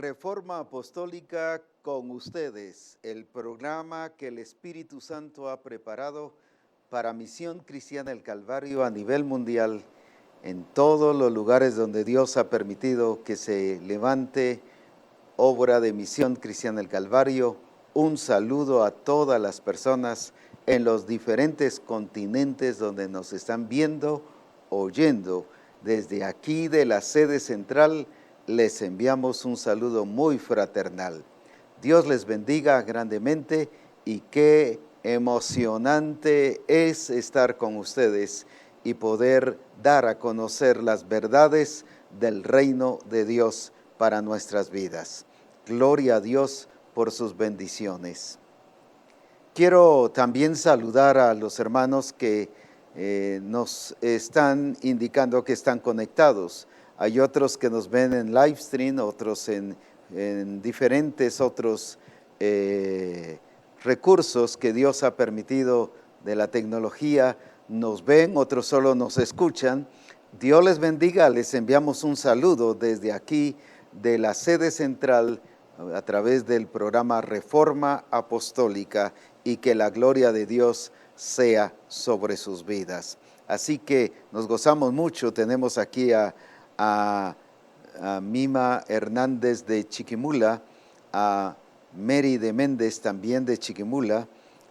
Reforma Apostólica con ustedes, el programa que el Espíritu Santo ha preparado para Misión Cristiana del Calvario a nivel mundial, en todos los lugares donde Dios ha permitido que se levante obra de Misión Cristiana del Calvario. Un saludo a todas las personas en los diferentes continentes donde nos están viendo, oyendo. Desde aquí de la sede central les enviamos un saludo muy fraternal. Dios les bendiga grandemente y qué emocionante es estar con ustedes y poder dar a conocer las verdades del reino de Dios para nuestras vidas. Gloria a Dios por sus bendiciones. Quiero también saludar a los hermanos que nos están indicando que están conectados. Hay otros que nos ven en live stream, otros en diferentes otros recursos que Dios ha permitido de la tecnología. Nos ven, otros solo nos escuchan. Dios les bendiga, les enviamos un saludo desde aquí de la sede central a través del programa Reforma Apostólica y que la gloria de Dios sea sobre sus vidas. Así que nos gozamos mucho, tenemos aquí a Mima Hernández de Chiquimula, a Mary de Méndez también de Chiquimula,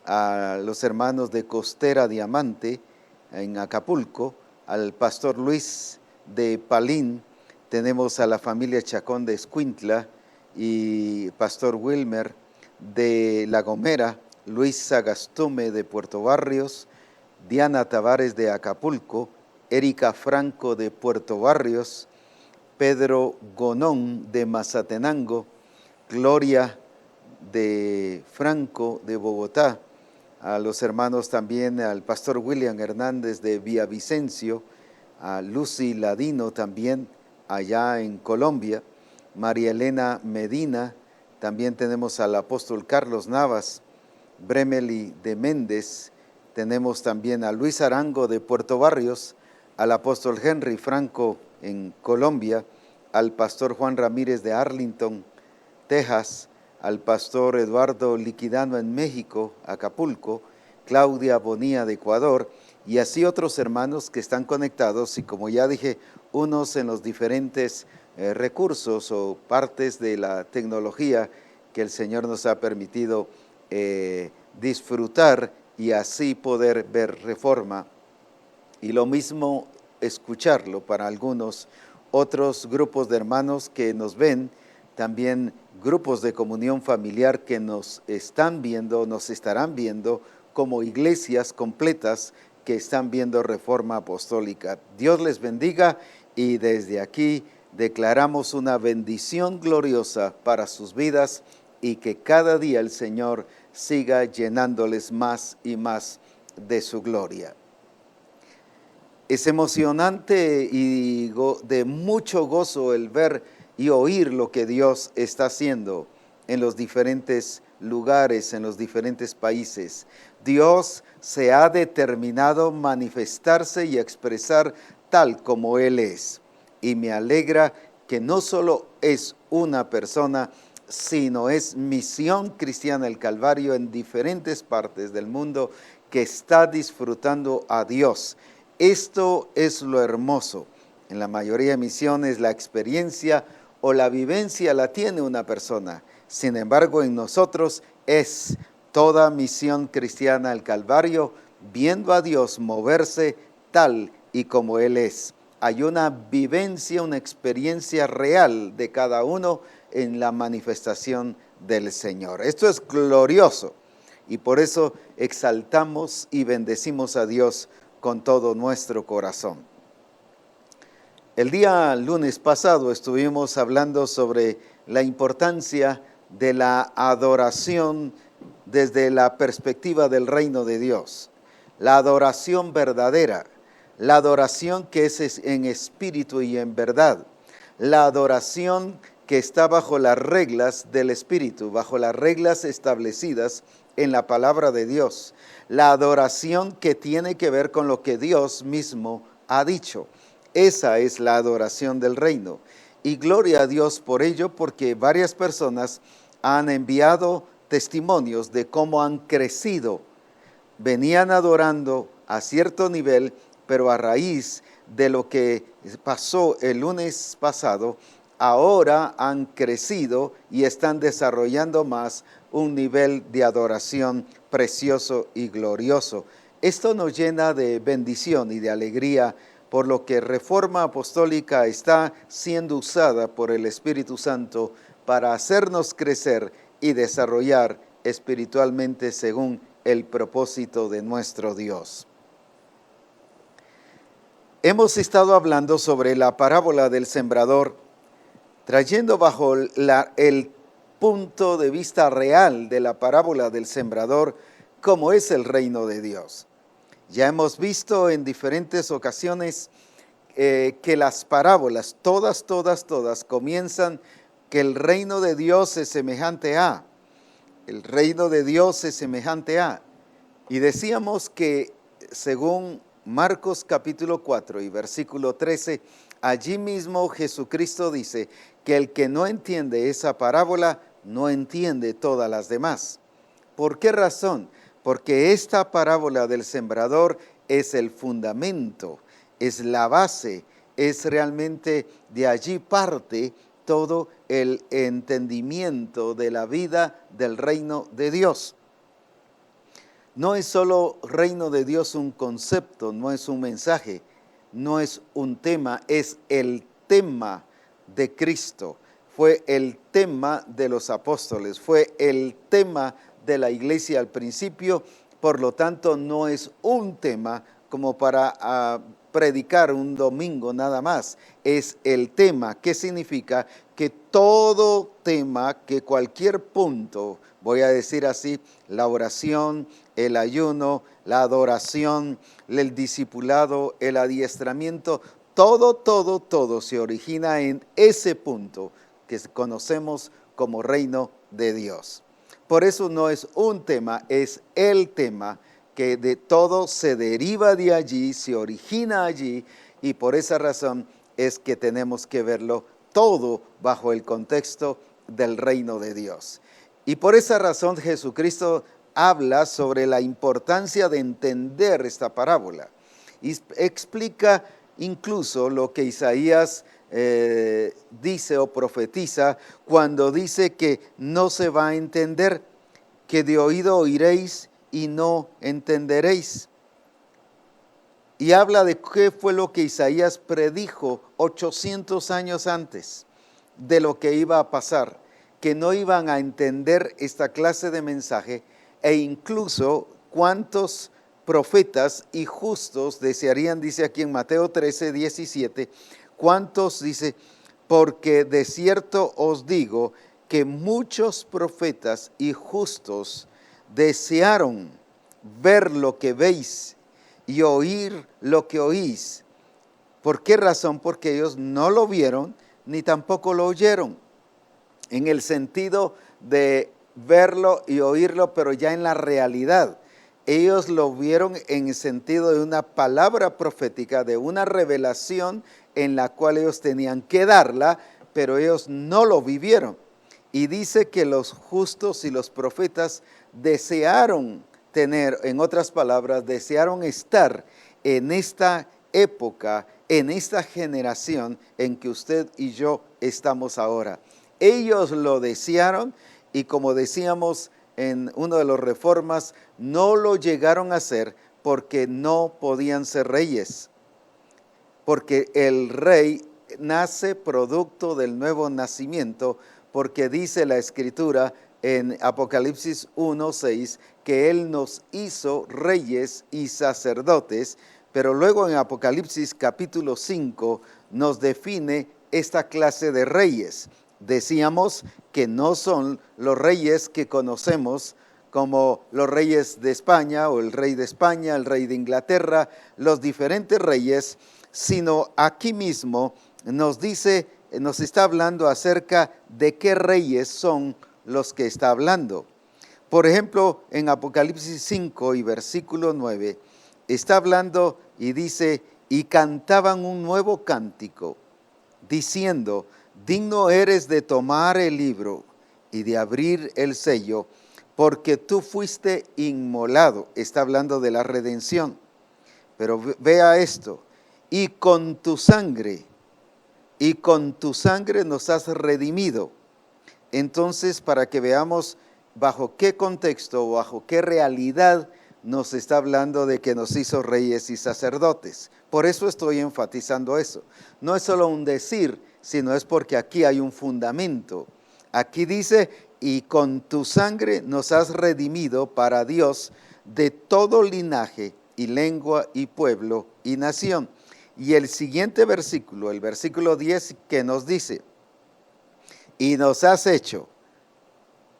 a los hermanos de Costera Diamante en Acapulco, al pastor Luis de Palín, tenemos a la familia Chacón de Escuintla y pastor Wilmer de La Gomera, Luis Sagastume de Puerto Barrios, Diana Tavares de Acapulco, Erika Franco de Puerto Barrios, Pedro Gonón de Mazatenango, Gloria de Franco de Bogotá, a los hermanos también, al pastor William Hernández de Villavicencio, a Lucy Ladino también allá en Colombia, María Elena Medina, también tenemos al apóstol Carlos Navas, Bremeli de Méndez, tenemos también a Luis Arango de Puerto Barrios, al apóstol Henry Franco en Colombia, al pastor Juan Ramírez de Arlington, Texas, al pastor Eduardo Liquidano en México, Acapulco, Claudia Bonilla de Ecuador, y así otros hermanos que están conectados, y como ya dije, unos en los diferentes recursos o partes de la tecnología que el Señor nos ha permitido disfrutar y así poder ver Reforma, y lo mismo escucharlo para algunos otros grupos de hermanos que nos ven, también grupos de comunión familiar que nos están viendo, nos estarán viendo como iglesias completas que están viendo Reforma Apostólica. Dios les bendiga y desde aquí declaramos una bendición gloriosa para sus vidas y que cada día el Señor siga llenándoles más y más de su gloria. Es emocionante y de mucho gozo el ver y oír lo que Dios está haciendo en los diferentes lugares, en los diferentes países. Dios se ha determinado manifestarse y expresar tal como Él es. Y me alegra que no solo es una persona, sino es Misión Cristiana del Calvario en diferentes partes del mundo que está disfrutando a Dios. Esto es lo hermoso. En la mayoría de misiones la experiencia o la vivencia la tiene una persona. Sin embargo, en nosotros es toda Misión Cristiana al Calvario, viendo a Dios moverse tal y como Él es. Hay una vivencia, una experiencia real de cada uno en la manifestación del Señor. Esto es glorioso y por eso exaltamos y bendecimos a Dios con todo nuestro corazón. El día lunes pasado estuvimos hablando sobre la importancia de la adoración desde la perspectiva del reino de Dios, la adoración verdadera, la adoración que es en espíritu y en verdad, la adoración que está bajo las reglas del espíritu, bajo las reglas establecidas en la palabra de Dios, la adoración que tiene que ver con lo que Dios mismo ha dicho. Esa es la adoración del reino. Y gloria a Dios por ello, porque varias personas han enviado testimonios de cómo han crecido. Venían adorando a cierto nivel, pero a raíz de lo que pasó el lunes pasado, ahora han crecido y están desarrollando más un nivel de adoración precioso y glorioso. Esto nos llena de bendición y de alegría, por lo que Reforma Apostólica está siendo usada por el Espíritu Santo para hacernos crecer y desarrollar espiritualmente según el propósito de nuestro Dios. Hemos estado hablando sobre la parábola del sembrador, trayendo bajo el punto de vista real de la parábola del sembrador, cómo es el reino de Dios. Ya hemos visto en diferentes ocasiones que las parábolas, todas, comienzan que el reino de Dios es semejante a. El reino de Dios es semejante a. Y decíamos que según Marcos capítulo 4 y versículo 13, allí mismo Jesucristo dice que el que no entiende esa parábola no entiende todas las demás. ¿Por qué razón? Porque esta parábola del sembrador es el fundamento, es la base, es realmente de allí parte todo el entendimiento de la vida del reino de Dios. No es solo reino de Dios un concepto, no es un mensaje, no es un tema, es el tema de Cristo. Fue el tema de los apóstoles, fue el tema de la iglesia al principio, por lo tanto no es un tema como para predicar un domingo nada más, es el tema. ¿Qué significa? Que todo tema, que cualquier punto, voy a decir así, la oración, el ayuno, la adoración, el discipulado, el adiestramiento, todo se origina en ese punto que conocemos como reino de Dios. Por eso no es un tema, es el tema, que de todo se deriva de allí, se origina allí, y por esa razón es que tenemos que verlo todo bajo el contexto del reino de Dios. Y por esa razón Jesucristo habla sobre la importancia de entender esta parábola y explica incluso lo que Isaías dice o profetiza cuando dice que no se va a entender, que de oído oiréis y no entenderéis. Y habla de qué fue lo que Isaías predijo 800 años antes de lo que iba a pasar, que no iban a entender esta clase de mensaje, e incluso cuántos profetas y justos desearían, dice aquí en Mateo 13, 17, cuántos, dice, porque de cierto os digo que muchos profetas y justos desearon ver lo que veis y oír lo que oís. ¿Por qué razón? Porque ellos no lo vieron ni tampoco lo oyeron, en el sentido de verlo y oírlo, pero ya en la realidad. Ellos lo vieron en el sentido de una palabra profética, de una revelación en la cual ellos tenían que darla, pero ellos no lo vivieron. Y dice que los justos y los profetas desearon tener, en otras palabras, desearon estar en esta época, en esta generación en que usted y yo estamos ahora. Ellos lo desearon y, como decíamos en uno de los reformas, no lo llegaron a hacer porque no podían ser reyes. Porque el rey nace producto del nuevo nacimiento, porque dice la Escritura en Apocalipsis 1:6 que Él nos hizo reyes y sacerdotes, pero luego en Apocalipsis capítulo 5 nos define esta clase de reyes. Decíamos que no son los reyes que conocemos como los reyes de España o el rey de España, el rey de Inglaterra, los diferentes reyes, sino aquí mismo nos dice, nos está hablando acerca de qué reyes son los que está hablando. Por ejemplo, en Apocalipsis 5 y versículo 9, está hablando y dice, y cantaban un nuevo cántico, diciendo, digno eres de tomar el libro y de abrir el sello, porque tú fuiste inmolado. Está hablando de la redención. Pero vea esto, y con tu sangre nos has redimido. Entonces, para que veamos bajo qué contexto, bajo qué realidad nos está hablando de que nos hizo reyes y sacerdotes. Por eso estoy enfatizando eso. No es solo un decir, sino es porque aquí hay un fundamento. Aquí dice, y con tu sangre nos has redimido para Dios de todo linaje y lengua y pueblo y nación. Y el siguiente versículo, el versículo 10, que nos dice, y nos has hecho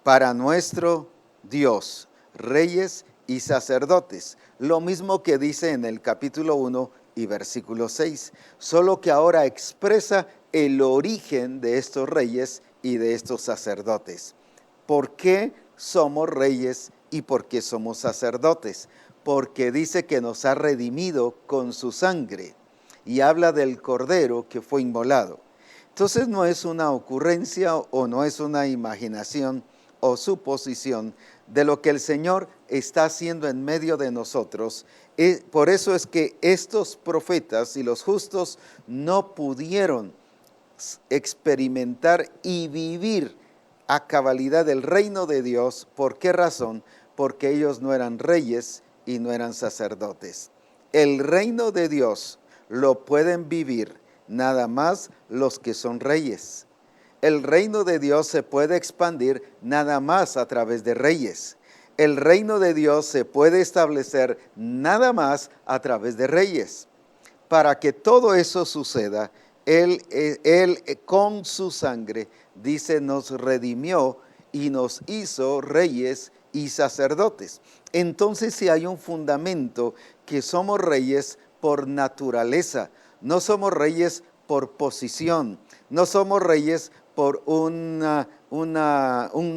para nuestro Dios reyes y sacerdotes. Lo mismo que dice en el capítulo 1 y versículo 6, solo que ahora expresa el origen de estos reyes y de estos sacerdotes. ¿Por qué somos reyes y por qué somos sacerdotes? Porque dice que nos ha redimido con su sangre y habla del cordero que fue inmolado. Entonces no es una ocurrencia o no es una imaginación o suposición de lo que el Señor está haciendo en medio de nosotros. Por eso es que estos profetas y los justos no pudieron experimentar y vivir a cabalidad el reino de Dios. ¿Por qué razón? Porque ellos no eran reyes y no eran sacerdotes. El reino de Dios lo pueden vivir nada más los que son reyes. El reino de Dios se puede expandir nada más a través de reyes. El reino de Dios se puede establecer nada más a través de reyes. Para que todo eso suceda, Él con su sangre, dice, nos redimió y nos hizo reyes y sacerdotes. Entonces, si hay un fundamento que somos reyes por naturaleza, no somos reyes por posición, no somos reyes por un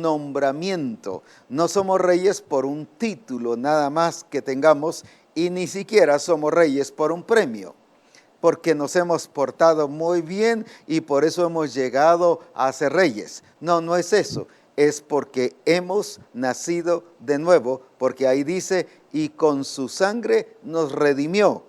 nombramiento, no somos reyes por un título nada más que tengamos, y ni siquiera somos reyes por un premio, porque nos hemos portado muy bien y por eso hemos llegado a ser reyes. No, no es eso, es porque hemos nacido de nuevo, porque ahí dice, y con su sangre nos redimió.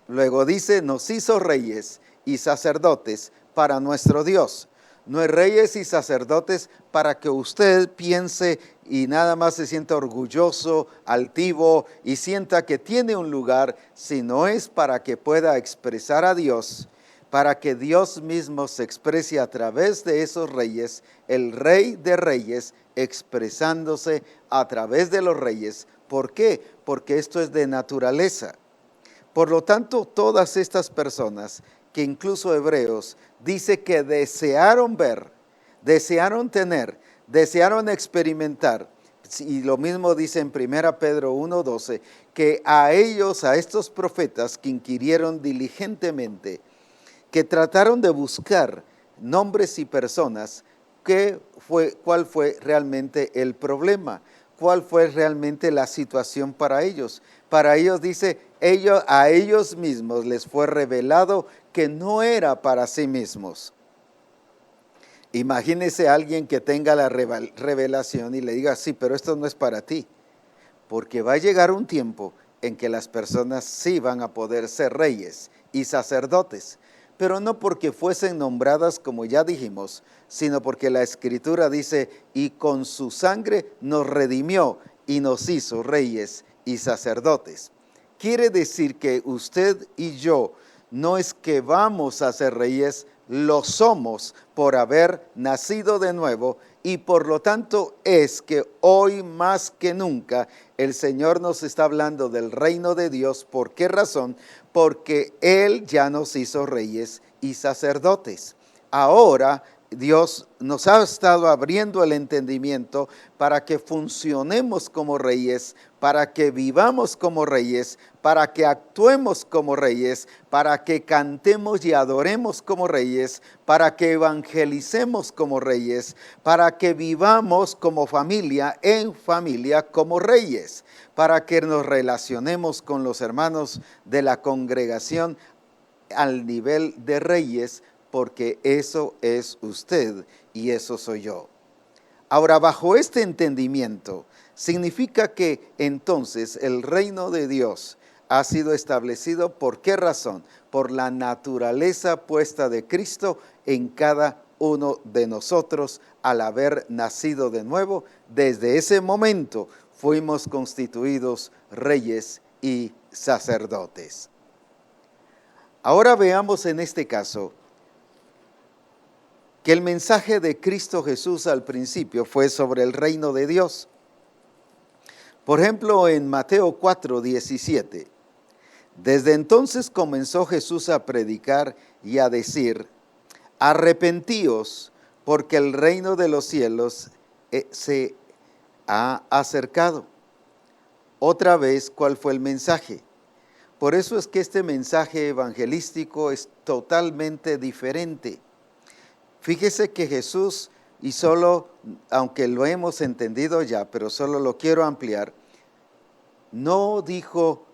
Luego dice, nos hizo reyes y sacerdotes para nuestro Dios. No es reyes y sacerdotes para que usted piense y nada más se sienta orgulloso, altivo y sienta que tiene un lugar, sino es para que pueda expresar a Dios, para que Dios mismo se exprese a través de esos reyes, el Rey de Reyes expresándose a través de los reyes. ¿Por qué? Porque esto es de naturaleza. Por lo tanto, todas estas personas, que incluso Hebreos dice que desearon ver, desearon tener, desearon experimentar, y lo mismo dice en 1 Pedro 1:12, que a ellos, a estos profetas que inquirieron diligentemente, que trataron de buscar nombres y personas, ¿cuál fue realmente el problema? ¿Cuál fue realmente la situación para ellos? Para ellos dice, a ellos mismos les fue revelado que no era para sí mismos. Imagínese a alguien que tenga la revelación y le diga, sí, pero esto no es para ti, porque va a llegar un tiempo en que las personas sí van a poder ser reyes y sacerdotes, pero no porque fuesen nombradas como ya dijimos, sino porque la Escritura dice, y con su sangre nos redimió y nos hizo reyes y sacerdotes. Quiere decir que usted y yo no es que vamos a ser reyes, lo somos por haber nacido de nuevo, y por lo tanto es que hoy más que nunca el Señor nos está hablando del reino de Dios. ¿Por qué razón? Porque Él ya nos hizo reyes y sacerdotes. Ahora Dios nos ha estado abriendo el entendimiento para que funcionemos como reyes, para que vivamos como reyes, para que actuemos como reyes, para que cantemos y adoremos como reyes, para que evangelicemos como reyes, para que vivamos como familia, en familia como reyes, para que nos relacionemos con los hermanos de la congregación al nivel de reyes, porque eso es usted y eso soy yo. Ahora, bajo este entendimiento, significa que entonces el reino de Dios ha sido establecido. ¿Por qué razón? Por la naturaleza puesta de Cristo en cada uno de nosotros al haber nacido de nuevo. Desde ese momento fuimos constituidos reyes y sacerdotes. Ahora veamos en este caso que el mensaje de Cristo Jesús al principio fue sobre el reino de Dios. Por ejemplo, en Mateo 4:17, desde entonces comenzó Jesús a predicar y a decir: arrepentíos, porque el reino de los cielos se ha acercado. Otra vez, ¿cuál fue el mensaje? Por eso es que este mensaje evangelístico es totalmente diferente. Fíjese que Jesús, y solo, aunque lo hemos entendido ya, pero solo lo quiero ampliar, no dijo,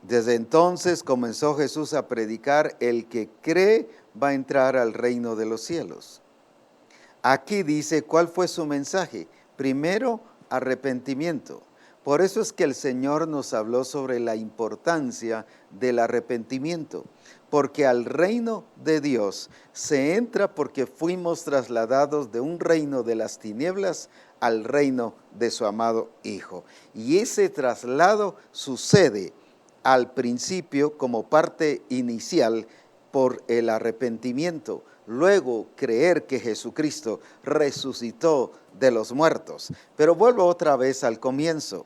desde entonces comenzó Jesús a predicar, el que cree va a entrar al reino de los cielos. Aquí dice, ¿cuál fue su mensaje? Primero, arrepentimiento. Por eso es que el Señor nos habló sobre la importancia del arrepentimiento, porque al reino de Dios se entra porque fuimos trasladados de un reino de las tinieblas al reino de su amado Hijo. Y ese traslado sucede al principio como parte inicial por el arrepentimiento. Luego creer que Jesucristo resucitó de los muertos. Pero vuelvo otra vez al comienzo.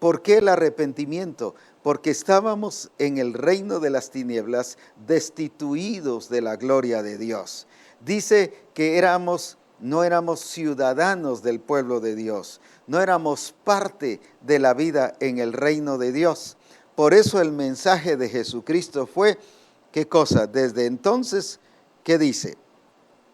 ¿Por qué el arrepentimiento? Porque estábamos en el reino de las tinieblas, destituidos de la gloria de Dios. Dice que no éramos ciudadanos del pueblo de Dios, no éramos parte de la vida en el reino de Dios. Por eso el mensaje de Jesucristo fue, ¿qué cosa? Desde entonces, ¿qué dice?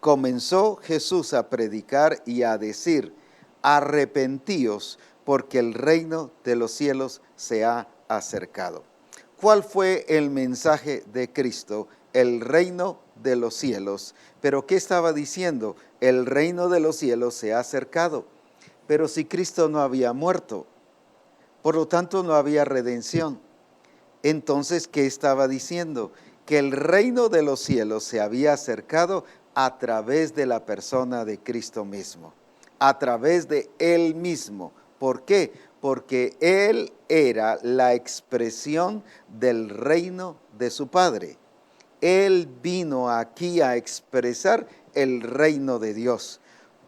Comenzó Jesús a predicar y a decir, arrepentíos, porque el reino de los cielos se ha acercado. ¿Cuál fue el mensaje de Cristo? El reino de los cielos. ¿Pero qué estaba diciendo? El reino de los cielos se ha acercado. Pero si Cristo no había muerto, por lo tanto no había redención. Entonces, ¿qué estaba diciendo? Que el reino de los cielos se había acercado a través de la persona de Cristo mismo, a través de Él mismo. ¿Por qué? Porque Él era la expresión del reino de su Padre. Él vino aquí a expresar el reino de Dios.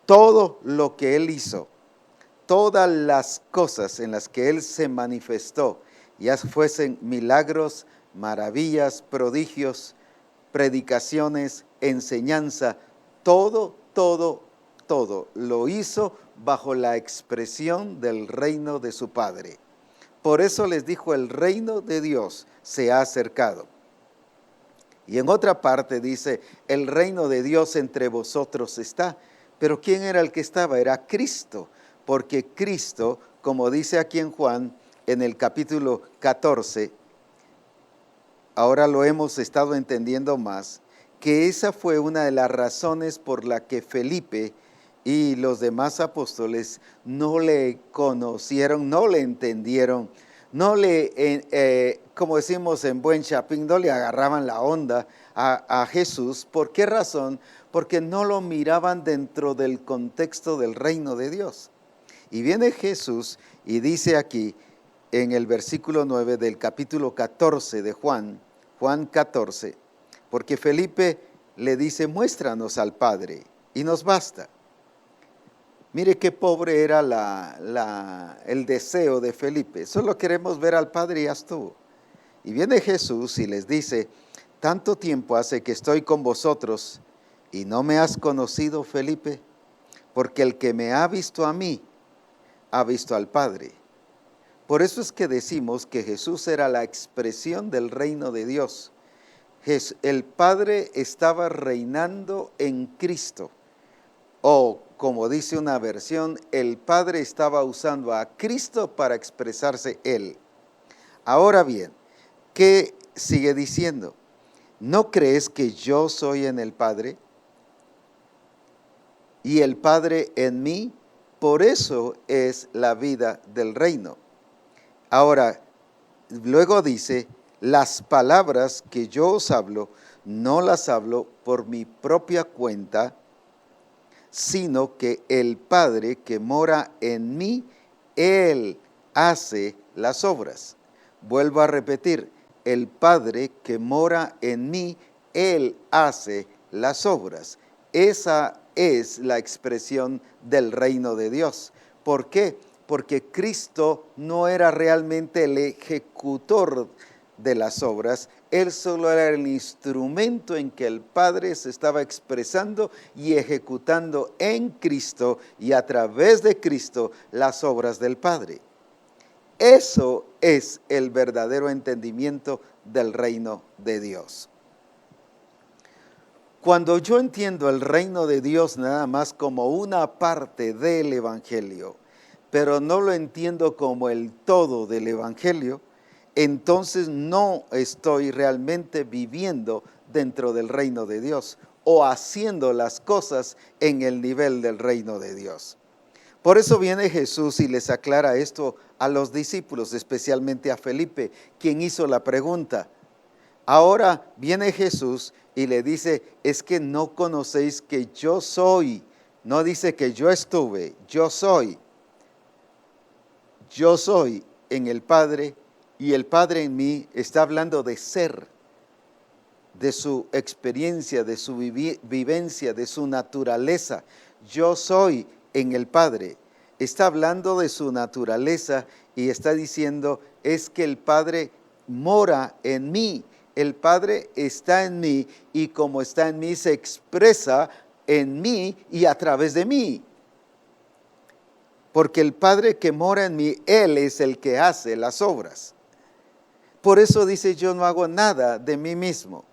Todo lo que Él hizo, todas las cosas en las que Él se manifestó, ya fuesen milagros, maravillas, prodigios, predicaciones, enseñanza, todo lo hizo bajo la expresión del reino de su Padre. Por eso les dijo, el reino de Dios se ha acercado. Y en otra parte dice, el reino de Dios entre vosotros está. Pero ¿quién era el que estaba? Era Cristo, porque Cristo, como dice aquí en Juan, en el capítulo 14, ahora lo hemos estado entendiendo más, que esa fue una de las razones por la que Felipe y los demás apóstoles no le conocieron, no le entendieron, como decimos en buen chapín, no le agarraban la onda a Jesús. ¿Por qué razón? Porque no lo miraban dentro del contexto del reino de Dios. Y viene Jesús y dice aquí, en el versículo 9 del capítulo 14 de Juan 14, porque Felipe le dice, muéstranos al Padre y nos basta. Mire qué pobre era el deseo de Felipe. Solo queremos ver al Padre y ya estuvo. Y viene Jesús y les dice, tanto tiempo hace que estoy con vosotros y no me has conocido, Felipe, porque el que me ha visto a mí, ha visto al Padre. Por eso es que decimos que Jesús era la expresión del reino de Dios. El Padre estaba reinando en Cristo. O, como dice una versión, el Padre estaba usando a Cristo para expresarse Él. Ahora bien, ¿qué sigue diciendo? ¿no crees que yo soy en el Padre y el Padre en mí? Por eso es la vida del reino. Ahora, luego dice, las palabras que yo os hablo, no las hablo por mi propia cuenta, sino que el Padre que mora en mí, Él hace las obras. Vuelvo a repetir, el Padre que mora en mí, Él hace las obras. Esa es la expresión del reino de Dios. ¿Por qué? Porque Cristo no era realmente el ejecutor de las obras, Él solo era el instrumento en que el Padre se estaba expresando y ejecutando en Cristo y a través de Cristo las obras del Padre. Eso es el verdadero entendimiento del reino de Dios. Cuando yo entiendo el reino de Dios nada más como una parte del Evangelio, pero no lo entiendo como el todo del Evangelio, entonces no estoy realmente viviendo dentro del reino de Dios o haciendo las cosas en el nivel del reino de Dios. Por eso viene Jesús y les aclara esto a los discípulos, especialmente a Felipe, quien hizo la pregunta. Ahora viene Jesús y le dice, es que no conocéis que yo soy. No dice que yo estuve, yo soy. Yo soy en el Padre y el Padre en mí. Está hablando de ser, de su experiencia, de su vivencia, de su naturaleza. Yo soy en el Padre. Está hablando de su naturaleza y está diciendo, es que el Padre mora en mí. El Padre está en mí y como está en mí se expresa en mí y a través de mí. Porque el Padre que mora en mí, Él es el que hace las obras. Por eso dice, yo no hago nada de mí mismo.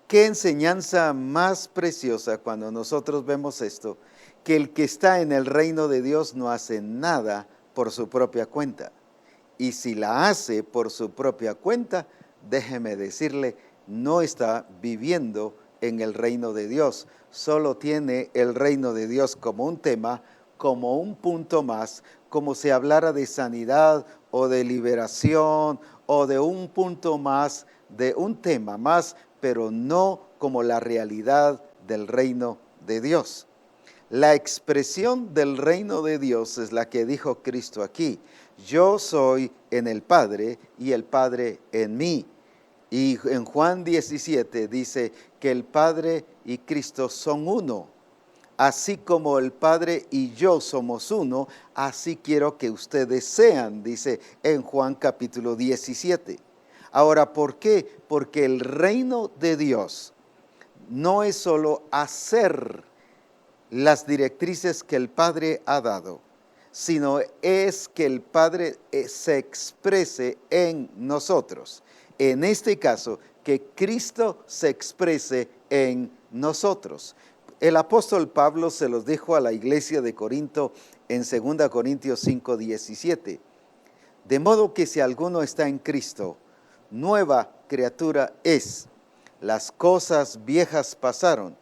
Qué enseñanza más preciosa cuando nosotros vemos esto, que el que está en el reino de Dios no hace nada por su propia cuenta. Y si la hace por su propia cuenta, déjeme decirle, no está viviendo en el reino de Dios. Solo tiene el reino de Dios como un tema, como un punto más, como si hablara de sanidad o de liberación o de un punto más, de un tema más, pero no como la realidad del reino de Dios. La expresión del reino de Dios es la que dijo Cristo aquí. Yo soy en el Padre y el Padre en mí. Y en Juan 17 dice que el Padre y Cristo son uno. Así como el Padre y yo somos uno, así quiero que ustedes sean, dice en Juan capítulo 17. Ahora, ¿por qué? Porque el reino de Dios no es solo hacer las directrices que el Padre ha dado, sino es que el Padre se exprese en nosotros. En este caso, que Cristo se exprese en nosotros. El apóstol Pablo se los dijo a la iglesia de Corinto en 2 Corintios 5, 17. De modo que si alguno está en Cristo, nueva criatura es. Las cosas viejas pasaron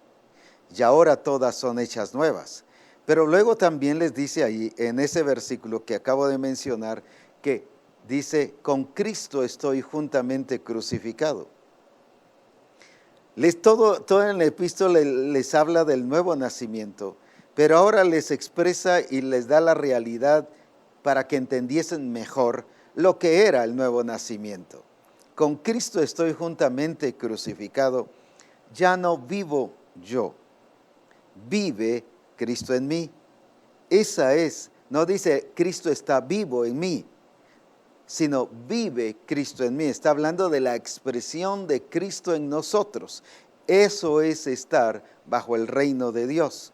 y ahora todas son hechas nuevas. Pero luego también les dice ahí, en ese versículo que acabo de mencionar, que dice, con Cristo estoy juntamente crucificado. Todo en la epístola les habla del nuevo nacimiento, pero ahora les expresa y les da la realidad para que entendiesen mejor lo que era el nuevo nacimiento. Con Cristo estoy juntamente crucificado, ya no vivo yo, vive Cristo en mí. Esa es, no dice Cristo está vivo en mí, sino vive Cristo en mí. Está hablando de la expresión de Cristo en nosotros. Eso es estar bajo el reino de Dios.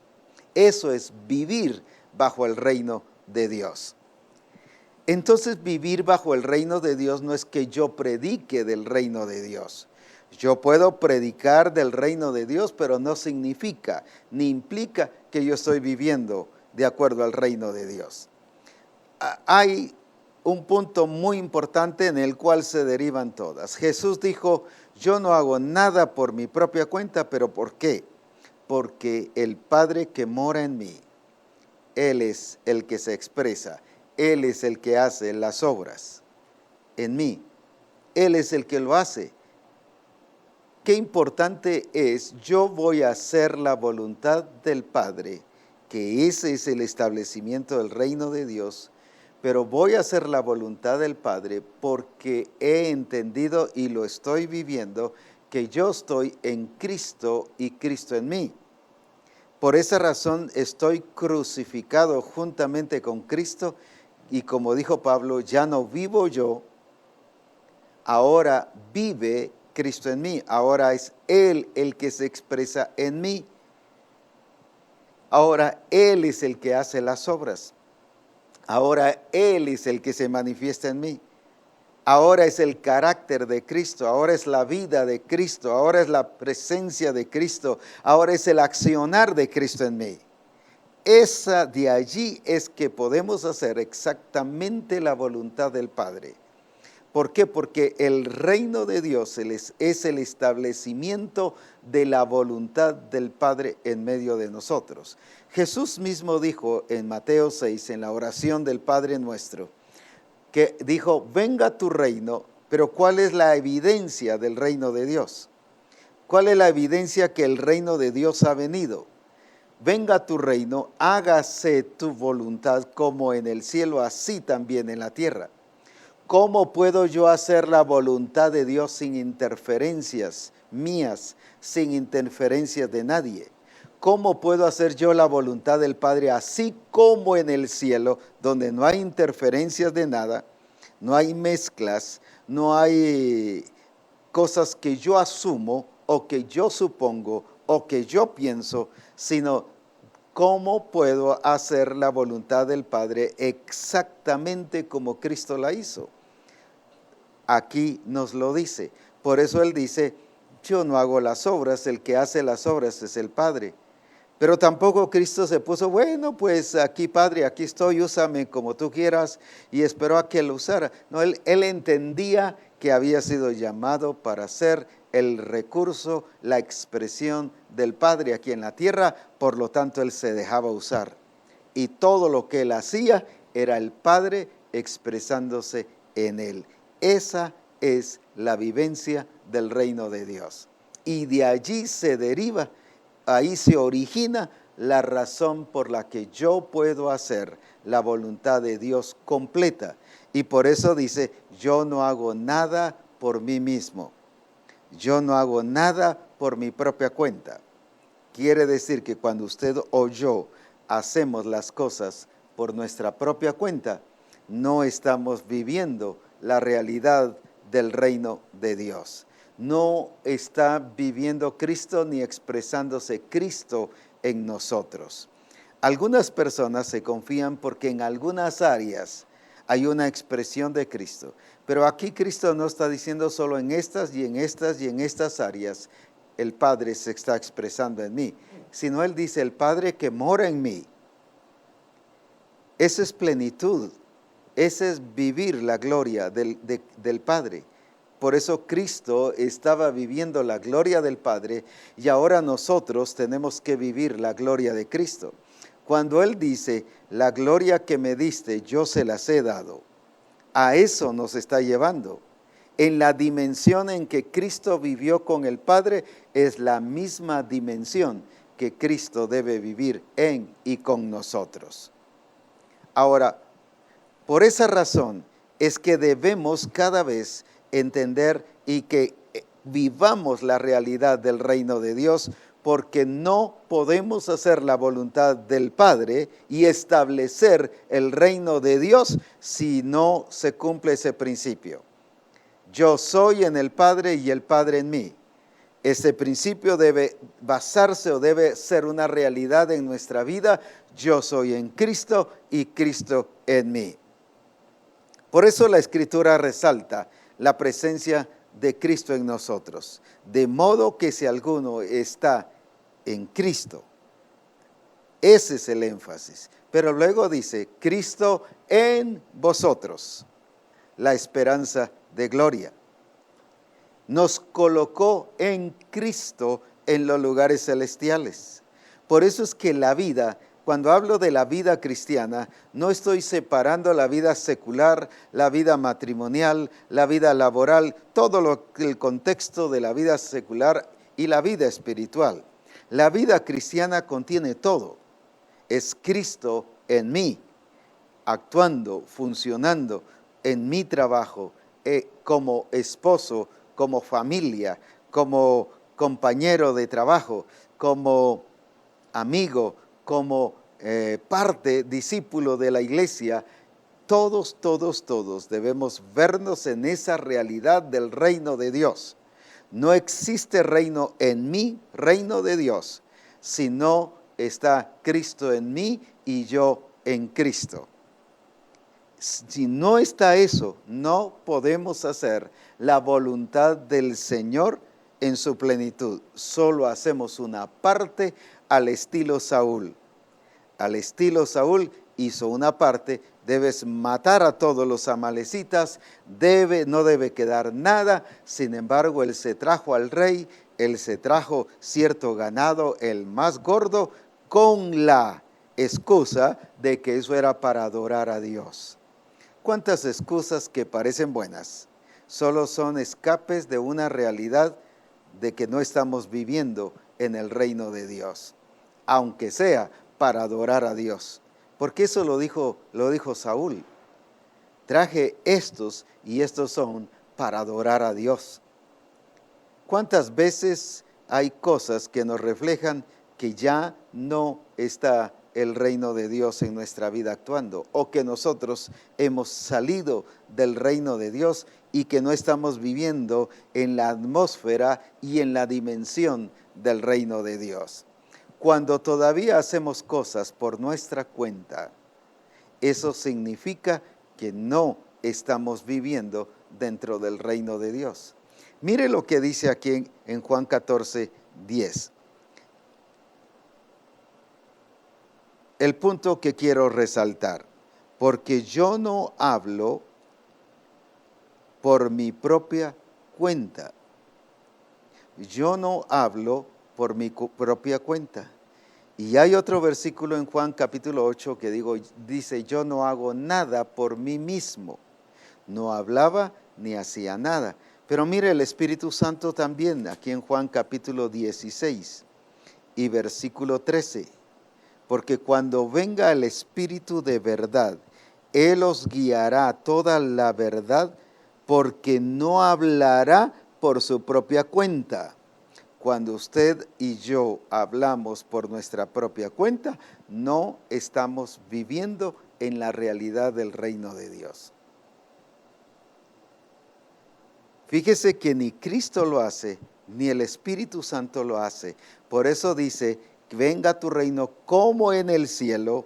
Eso es vivir bajo el reino de Dios. Entonces, vivir bajo el reino de Dios no es que yo predique del reino de Dios. Yo puedo predicar del reino de Dios, pero no significa ni implica que yo estoy viviendo de acuerdo al reino de Dios. Hay un punto muy importante en el cual se derivan todas. Jesús dijo, yo no hago nada por mi propia cuenta, pero ¿por qué? Porque el Padre que mora en mí, Él es el que se expresa, Él es el que hace las obras en mí, Él es el que lo hace. Qué importante es, yo voy a hacer la voluntad del Padre, que ese es el establecimiento del reino de Dios, pero voy a hacer la voluntad del Padre porque he entendido y lo estoy viviendo, que yo estoy en Cristo y Cristo en mí. Por esa razón estoy crucificado juntamente con Cristo y como dijo Pablo, ya no vivo yo, ahora vive Cristo en mí, ahora es Él el que se expresa en mí, ahora Él es el que hace las obras, ahora Él es el que se manifiesta en mí, ahora es el carácter de Cristo, ahora es la vida de Cristo, ahora es la presencia de Cristo, ahora es el accionar de Cristo en mí. De allí es que podemos hacer exactamente la voluntad del Padre. ¿Por qué? Porque el reino de Dios es el establecimiento de la voluntad del Padre en medio de nosotros. Jesús mismo dijo en Mateo 6, en la oración del Padre nuestro, que dijo, venga tu reino, pero ¿cuál es la evidencia del reino de Dios? ¿Cuál es la evidencia que el reino de Dios ha venido? Venga tu reino, hágase tu voluntad como en el cielo, así también en la tierra. ¿Cómo puedo yo hacer la voluntad de Dios sin interferencias mías, sin interferencias de nadie? ¿Cómo puedo hacer yo la voluntad del Padre así como en el cielo, donde no hay interferencias de nada, no hay mezclas, no hay cosas que yo asumo o que yo supongo o que yo pienso, sino cómo puedo hacer la voluntad del Padre exactamente como Cristo la hizo? Aquí nos lo dice. Por eso Él dice, yo no hago las obras, el que hace las obras es el Padre. Pero tampoco Cristo se puso, bueno, pues aquí Padre, aquí estoy, úsame como tú quieras, y esperó a que lo usara. No, él entendía que había sido llamado para ser el recurso, la expresión del Padre aquí en la tierra, por lo tanto Él se dejaba usar. Y todo lo que Él hacía era el Padre expresándose en Él. Esa es la vivencia del reino de Dios. Y de allí se deriva, ahí se origina la razón por la que yo puedo hacer la voluntad de Dios completa. Y por eso dice, yo no hago nada por mí mismo. Yo no hago nada por mi propia cuenta. Quiere decir que cuando usted o yo hacemos las cosas por nuestra propia cuenta, no estamos viviendo la realidad del reino de Dios. No está viviendo Cristo ni expresándose Cristo en nosotros. Algunas personas se confían porque en algunas áreas hay una expresión de Cristo, pero aquí Cristo no está diciendo solo en estas y en estas y en estas áreas el Padre se está expresando en mí, sino Él dice el Padre que mora en mí. Esa es plenitud. Ese es vivir la gloria del Padre. Por eso Cristo estaba viviendo la gloria del Padre y ahora nosotros tenemos que vivir la gloria de Cristo. Cuando Él dice, la gloria que me diste, yo se las he dado, a eso nos está llevando. En la dimensión en que Cristo vivió con el Padre, es la misma dimensión que Cristo debe vivir en y con nosotros. Ahora, por esa razón es que debemos cada vez entender y que vivamos la realidad del reino de Dios, porque no podemos hacer la voluntad del Padre y establecer el reino de Dios si no se cumple ese principio. Yo soy en el Padre y el Padre en mí. Ese principio debe basarse o debe ser una realidad en nuestra vida. Yo soy en Cristo y Cristo en mí. Por eso la Escritura resalta la presencia de Cristo en nosotros. De modo que si alguno está en Cristo, ese es el énfasis. Pero luego dice, Cristo en vosotros. la esperanza de gloria. Nos colocó en Cristo en los lugares celestiales. Por eso es que la vida, cuando hablo de la vida cristiana, no estoy separando la vida secular, la vida matrimonial, la vida laboral, el contexto de la vida secular y la vida espiritual. La vida cristiana contiene todo. Es Cristo en mí, actuando, funcionando en mi trabajo, como esposo, como familia, como compañero de trabajo, como amigo, como parte, discípulo de la iglesia. Todos debemos vernos en esa realidad del reino de Dios. No existe reino en mí, reino de Dios, si no está Cristo en mí y yo en Cristo. Si no está eso, no podemos hacer la voluntad del Señor en su plenitud. Solo hacemos una parte al estilo Saúl. Al estilo Saúl hizo una parte: debes matar a todos los amalecitas, no debe quedar nada. Sin embargo, él se trajo al rey, él se trajo cierto ganado, el más gordo, con la excusa de que eso era para adorar a Dios. ¿Cuántas excusas que parecen buenas solo son escapes de una realidad de que no estamos viviendo en el reino de Dios, aunque sea para adorar a Dios? Porque eso lo dijo Saúl. Traje estos y estos son para adorar a Dios. ¿Cuántas veces hay cosas que nos reflejan que ya no está el reino de Dios en nuestra vida actuando, o que nosotros hemos salido del reino de Dios y que no estamos viviendo en la atmósfera y en la dimensión del reino de Dios? Cuando todavía hacemos cosas por nuestra cuenta, eso significa que no estamos viviendo dentro del reino de Dios. Mire lo que dice aquí en Juan 14:10. El punto que quiero resaltar: porque yo no hablo por mi propia cuenta. Yo no hablo por mi propia cuenta. Y hay otro versículo en Juan capítulo 8 que dice: yo no hago nada por mí mismo. No hablaba ni hacía nada. Pero mire, el Espíritu Santo también, aquí en Juan capítulo 16 y versículo 13. Porque cuando venga el Espíritu de verdad, Él os guiará a toda la verdad, porque no hablará por su propia cuenta. Cuando usted y yo hablamos por nuestra propia cuenta, no estamos viviendo en la realidad del reino de Dios. Fíjese que ni Cristo lo hace, ni el Espíritu Santo lo hace. Por eso dice: venga tu reino como en el cielo,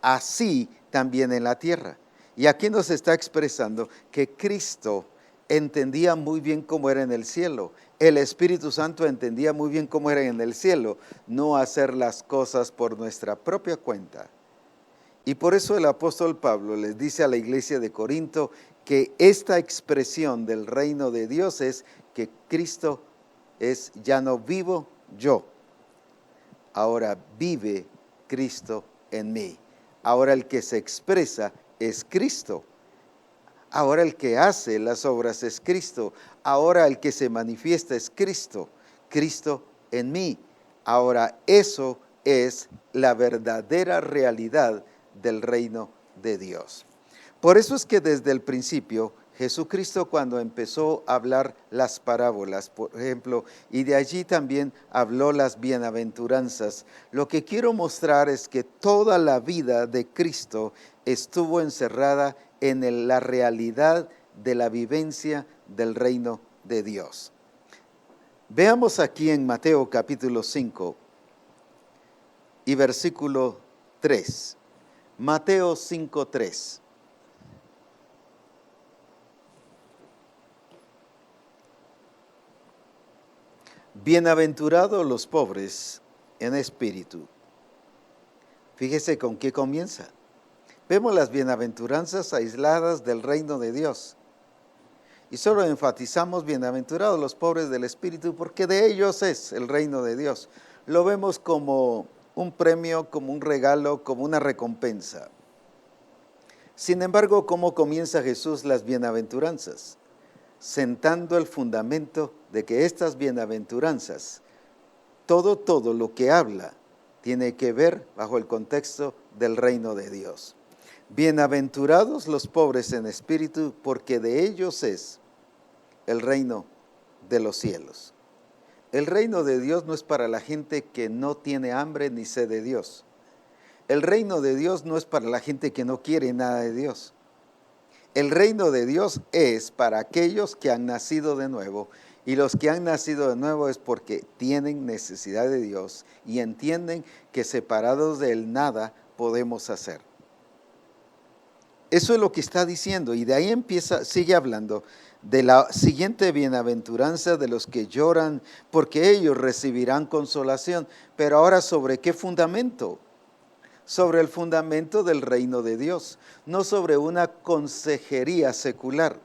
así también en la tierra. Y aquí nos está expresando que Cristo entendía muy bien cómo era en el cielo. El Espíritu Santo entendía muy bien cómo era en el cielo. No hacer las cosas por nuestra propia cuenta. Y por eso el apóstol Pablo les dice a la iglesia de Corinto que esta expresión del reino de Dios es que Cristo es: ya no vivo yo, ahora vive Cristo en mí. Ahora el que se expresa es Cristo. Ahora el que hace las obras es Cristo. Ahora el que se manifiesta es Cristo. Cristo en mí. Ahora eso es la verdadera realidad del reino de Dios. Por eso es que desde el principio Jesucristo, cuando empezó a hablar las parábolas, por ejemplo, y de allí también habló las bienaventuranzas, lo que quiero mostrar es que toda la vida de Cristo estuvo encerrada en la realidad de la vivencia del reino de Dios. Veamos aquí en Mateo capítulo 5 y versículo 3. Mateo 5:3. Bienaventurados los pobres en espíritu. Fíjese con qué comienza. Vemos las bienaventuranzas aisladas del reino de Dios. Y solo enfatizamos bienaventurados los pobres del espíritu, porque de ellos es el reino de Dios. Lo vemos como un premio, como un regalo, como una recompensa. Sin embargo, ¿cómo comienza Jesús las bienaventuranzas? Sentando el fundamento de que estas bienaventuranzas, todo lo que habla, tiene que ver bajo el contexto del reino de Dios. Bienaventurados los pobres en espíritu, porque de ellos es el reino de los cielos. El reino de Dios no es para la gente que no tiene hambre ni sed de Dios. El reino de Dios no es para la gente que no quiere nada de Dios. El reino de Dios es para aquellos que han nacido de nuevo, y los que han nacido de nuevo es porque tienen necesidad de Dios y entienden que separados de Él nada podemos hacer. Eso es lo que está diciendo, y de ahí sigue hablando de la siguiente bienaventuranza de los que lloran, porque ellos recibirán consolación. Pero ahora, ¿sobre qué fundamento? Sobre el fundamento del reino de Dios, no sobre una consejería secular,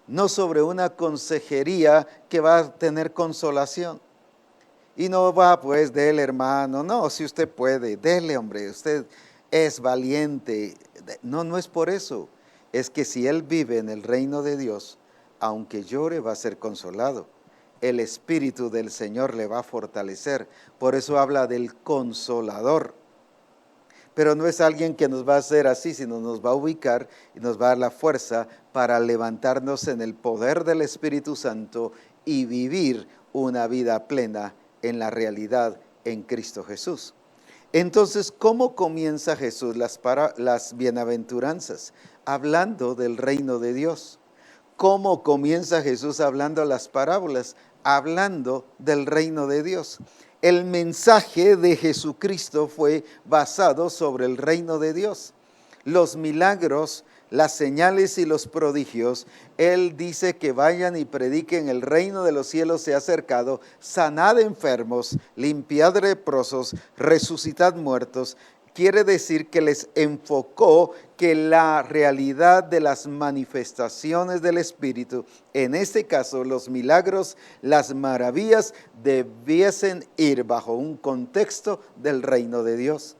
no sobre una consejería que va a tener consolación. Y no va, pues, dele, hermano, no, si usted puede, dele, hombre, usted es valiente. No, no es por eso. Es que si él vive en el reino de Dios, aunque llore, va a ser consolado. El Espíritu del Señor le va a fortalecer. Por eso habla del Consolador. Pero no es alguien que nos va a hacer así, sino nos va a ubicar y nos va a dar la fuerza para levantarnos en el poder del Espíritu Santo y vivir una vida plena en la realidad en Cristo Jesús. Entonces, ¿cómo comienza Jesús las bienaventuranzas? Hablando del reino de Dios. ¿Cómo comienza Jesús hablando las parábolas? Hablando del reino de Dios. El mensaje de Jesucristo fue basado sobre el reino de Dios. Los milagros, las señales y los prodigios, Él dice que vayan y prediquen: el reino de los cielos se ha acercado, sanad enfermos, limpiad leprosos, resucitad muertos. Quiere decir que les enfocó que la realidad de las manifestaciones del Espíritu, en este caso los milagros, las maravillas, debiesen ir bajo un contexto del reino de Dios.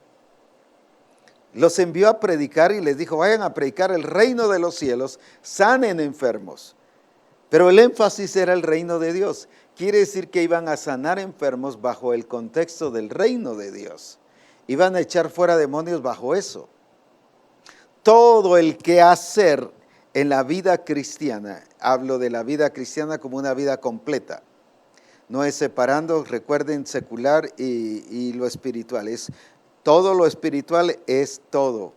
Los envió a predicar y les dijo: vayan a predicar el reino de los cielos, sanen enfermos. Pero el énfasis era el reino de Dios. Quiere decir que iban a sanar enfermos bajo el contexto del reino de Dios. Iban a echar fuera demonios bajo eso. Todo el quehacer en la vida cristiana, hablo de la vida cristiana como una vida completa. No es separando, recuerden, secular y lo espiritual. Todo lo espiritual es todo.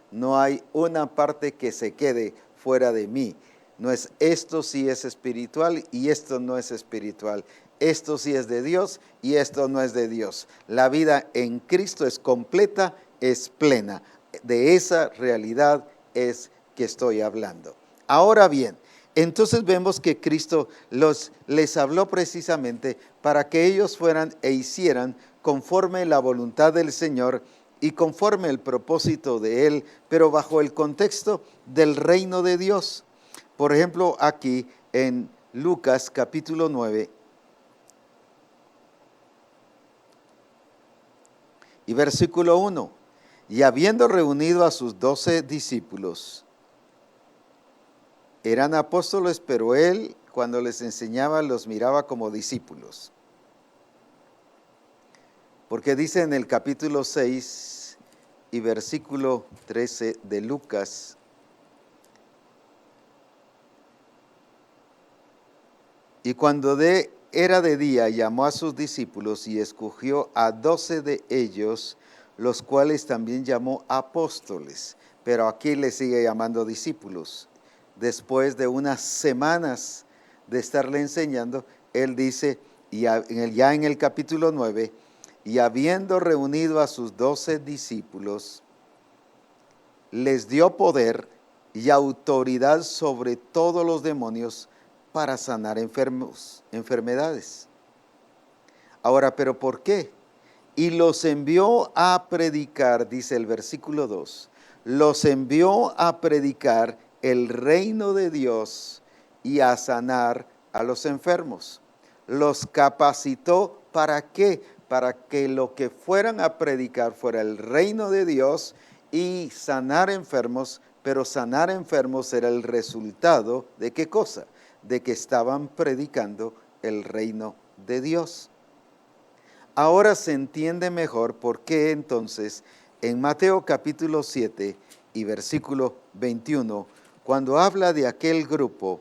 No hay una parte que se quede fuera de mí. No es esto sí es espiritual y esto no es espiritual. Esto sí es de Dios y esto no es de Dios. La vida en Cristo es completa, es plena. De esa realidad es que estoy hablando. Ahora bien, entonces vemos que Cristo les habló precisamente para que ellos fueran e hicieran conforme la voluntad del Señor y conforme el propósito de Él, pero bajo el contexto del reino de Dios. Por ejemplo, aquí en Lucas capítulo 9 y versículo 1. Y habiendo reunido a sus 12 discípulos, eran apóstoles, pero Él, cuando les enseñaba, los miraba como discípulos. Porque dice en el capítulo 6 y versículo 13 de Lucas: y cuando era de día, llamó a sus discípulos y escogió a 12 de ellos, los cuales también llamó apóstoles. Pero aquí le sigue llamando discípulos. Después de unas semanas de estarle enseñando, Él dice, ya en el capítulo 9, y habiendo reunido a sus 12 discípulos, les dio poder y autoridad sobre todos los demonios para sanar enfermedades. Ahora, ¿pero por qué? Y los envió a predicar, dice el versículo 2, los envió a predicar el reino de Dios y a sanar a los enfermos. Los capacitó ¿para qué? Para que lo que fueran a predicar fuera el reino de Dios y sanar enfermos, pero sanar enfermos era el resultado de ¿qué cosa? De que estaban predicando el reino de Dios. Ahora se entiende mejor por qué entonces en Mateo capítulo 7 y versículo 21, cuando habla de aquel grupo,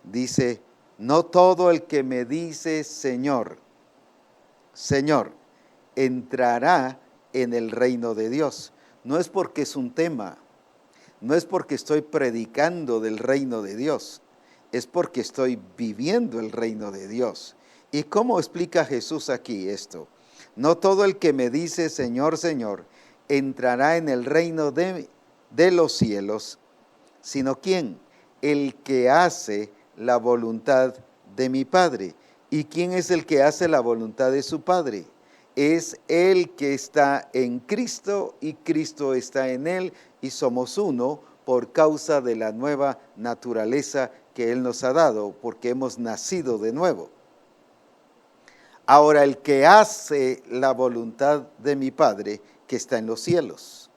dice, no todo el que me dice Señor, Señor, entrará en el reino de Dios. No es porque es un tema, no es porque estoy predicando del reino de Dios, es porque estoy viviendo el reino de Dios. ¿Y cómo explica Jesús aquí esto? No todo el que me dice Señor, Señor, entrará en el reino de los cielos, sino ¿quién? El que hace la voluntad de mi Padre. ¿Y quién es el que hace la voluntad de su Padre? Es el que está en Cristo y Cristo está en él y somos uno por causa de la nueva naturaleza que Él nos ha dado, porque hemos nacido de nuevo. Ahora, el que hace la voluntad de mi Padre que está en los cielos,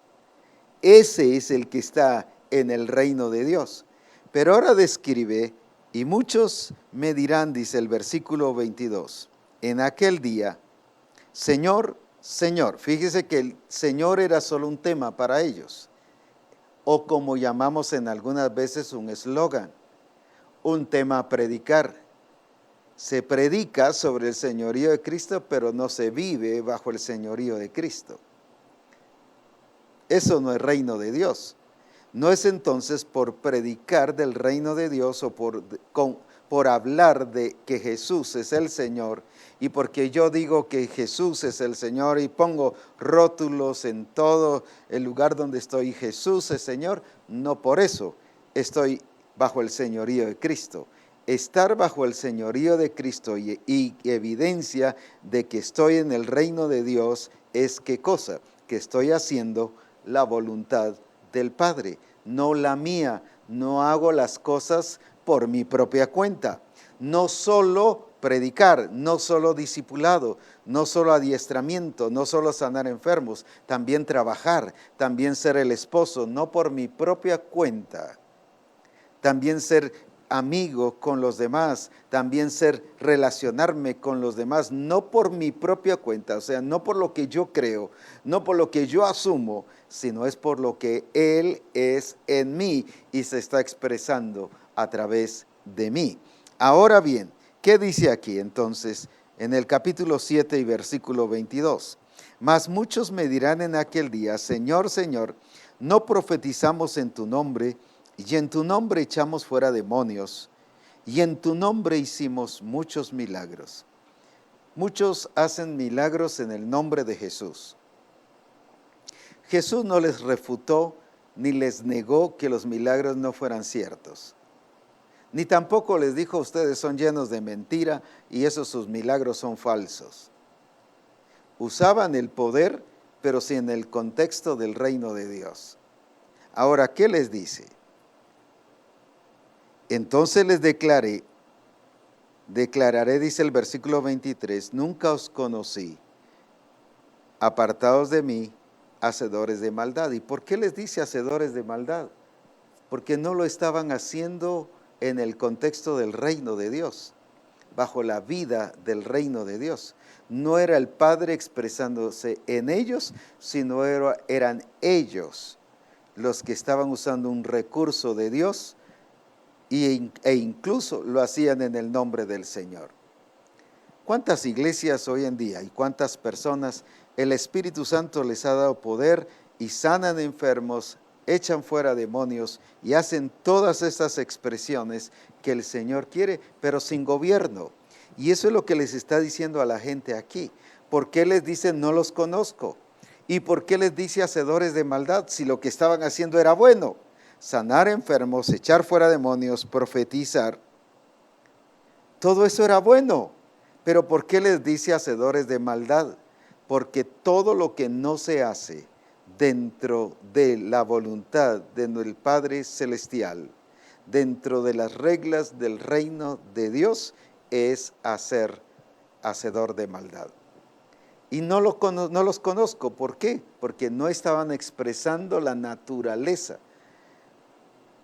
ese es el que está en el reino de Dios. Pero ahora describe, y muchos me dirán, dice el versículo 22, en aquel día, Señor, Señor. Fíjese que el Señor era solo un tema para ellos, o como llamamos en algunas veces un eslogan, un tema a predicar. Se predica sobre el señorío de Cristo, pero no se vive bajo el señorío de Cristo. Eso no es reino de Dios. No es entonces por predicar del reino de Dios o por hablar de que Jesús es el Señor y porque yo digo que Jesús es el Señor y pongo rótulos en todo el lugar donde estoy, Jesús es Señor, no por eso estoy bajo el señorío de Cristo. Estar bajo el señorío de Cristo y evidencia de que estoy en el reino de Dios es ¿qué cosa? Que estoy haciendo la voluntad del Padre, no la mía. No hago las cosas por mi propia cuenta. No solo predicar, no solo discipulado, no solo adiestramiento, no solo sanar enfermos, también trabajar, también ser el esposo, no por mi propia cuenta. También ser amigo con los demás, también relacionarme con los demás, no por mi propia cuenta, o sea, no por lo que yo creo, no por lo que yo asumo, sino es por lo que Él es en mí y se está expresando a través de mí. Ahora bien, ¿qué dice aquí entonces en el capítulo 7 y versículo 22? Mas muchos me dirán en aquel día, Señor, Señor, ¿no profetizamos en tu nombre? Y en tu nombre echamos fuera demonios, y en tu nombre hicimos muchos milagros. Muchos hacen milagros en el nombre de Jesús. Jesús no les refutó ni les negó que los milagros no fueran ciertos. Ni tampoco les dijo, ustedes son llenos de mentira y esos sus milagros son falsos. Usaban el poder, pero sí en el contexto del reino de Dios. Ahora, ¿qué les dice? Entonces les declararé, dice el versículo 23, nunca os conocí, apartados de mí, hacedores de maldad. ¿Y por qué les dice hacedores de maldad? Porque no lo estaban haciendo en el contexto del reino de Dios, bajo la vida del reino de Dios. No era el Padre expresándose en ellos, sino eran ellos los que estaban usando un recurso de Dios e incluso lo hacían en el nombre del Señor. ¿Cuántas iglesias hoy en día y cuántas personas el Espíritu Santo les ha dado poder y sanan enfermos, echan fuera demonios y hacen todas esas expresiones que el Señor quiere, pero sin gobierno? Y eso es lo que les está diciendo a la gente aquí. ¿Por qué les dice no los conozco? ¿Y por qué les dice hacedores de maldad si lo que estaban haciendo era bueno? Sanar enfermos, echar fuera demonios, profetizar. Todo eso era bueno. Pero ¿por qué les dice hacedores de maldad? Porque todo lo que no se hace dentro de la voluntad del Padre Celestial, dentro de las reglas del reino de Dios es hacedor de maldad. Y no los conozco. ¿Por qué? Porque no estaban expresando la naturaleza.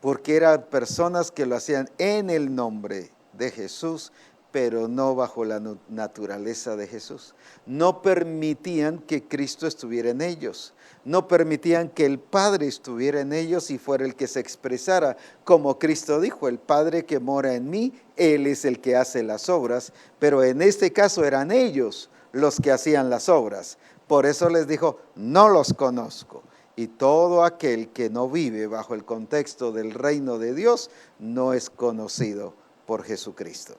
Porque eran personas que lo hacían en el nombre de Jesús, pero no bajo la naturaleza de Jesús. No permitían que Cristo estuviera en ellos. No permitían que el Padre estuviera en ellos y fuera el que se expresara. Como Cristo dijo, el Padre que mora en mí, Él es el que hace las obras. Pero en este caso eran ellos los que hacían las obras. Por eso les dijo, no los conozco. Y todo aquel que no vive bajo el contexto del reino de Dios no es conocido por Jesucristo.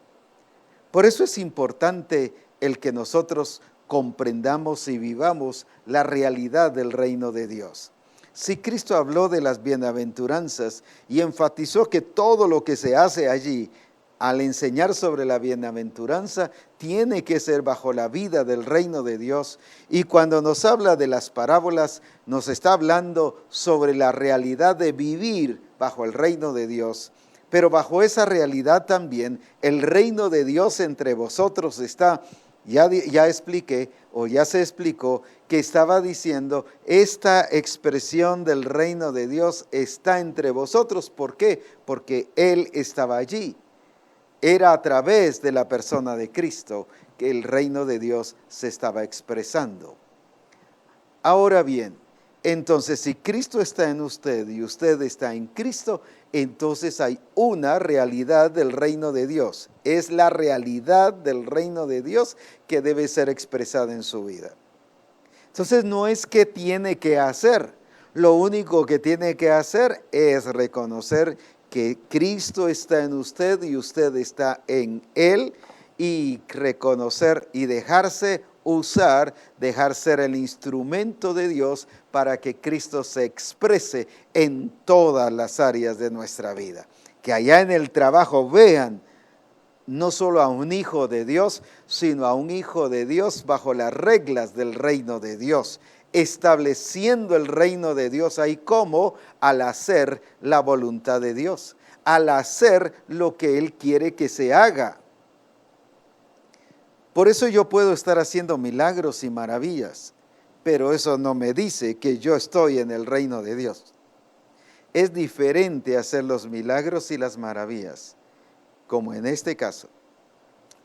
Por eso es importante el que nosotros comprendamos y vivamos la realidad del reino de Dios. Si Cristo habló de las bienaventuranzas y enfatizó que todo lo que se hace allí al enseñar sobre la bienaventuranza tiene que ser bajo la vida del reino de Dios, y cuando nos habla de las parábolas nos está hablando sobre la realidad de vivir bajo el reino de Dios. Pero bajo esa realidad también el reino de Dios entre vosotros está. Ya expliqué o ya se explicó que estaba diciendo esta expresión del reino de Dios está entre vosotros. ¿Por qué? Porque Él estaba allí. Era a través de la persona de Cristo que el reino de Dios se estaba expresando. Ahora bien, entonces si Cristo está en usted y usted está en Cristo, entonces hay una realidad del reino de Dios. Es la realidad del reino de Dios que debe ser expresada en su vida. Entonces no es que tiene que hacer, lo único que tiene que hacer es reconocer que Cristo está en usted y usted está en Él, y reconocer y dejarse usar, dejar ser el instrumento de Dios para que Cristo se exprese en todas las áreas de nuestra vida. Que allá en el trabajo vean no solo a un hijo de Dios, sino a un hijo de Dios bajo las reglas del reino de Dios, estableciendo el reino de Dios ahí como al hacer la voluntad de Dios, al hacer lo que Él quiere que se haga. Por eso yo puedo estar haciendo milagros y maravillas, pero eso no me dice que yo estoy en el reino de Dios. Es diferente hacer los milagros y las maravillas, como en este caso.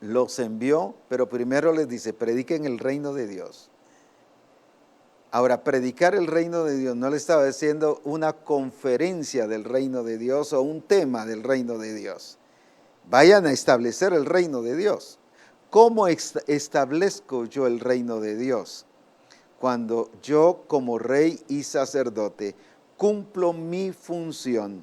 Los envió, pero primero les dice, prediquen el reino de Dios. Ahora, predicar el reino de Dios no le estaba diciendo una conferencia del reino de Dios o un tema del reino de Dios. Vayan a establecer el reino de Dios. ¿Cómo establezco yo el reino de Dios? Cuando yo como rey y sacerdote cumplo mi función.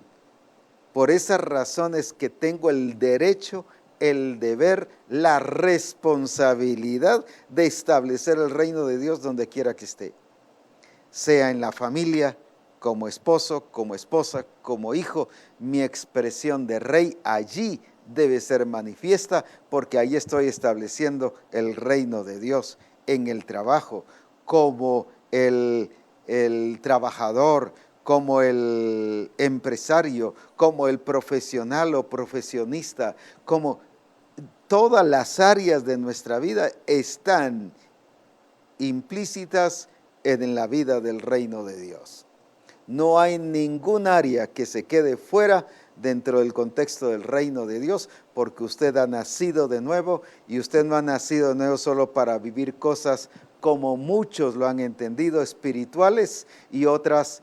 Por esas razones que tengo el derecho, el deber, la responsabilidad de establecer el reino de Dios donde quiera que esté. Sea en la familia, como esposo, como esposa, como hijo, mi expresión de rey allí debe ser manifiesta, porque ahí estoy estableciendo el reino de Dios. En el trabajo, como el trabajador, como el empresario, como el profesional o profesionista, como todas las áreas de nuestra vida están implícitas en la vida del reino de Dios. No hay ningún área que se quede fuera dentro del contexto del reino de Dios, porque usted ha nacido de nuevo, y usted no ha nacido de nuevo solo para vivir cosas como muchos lo han entendido, espirituales, y otras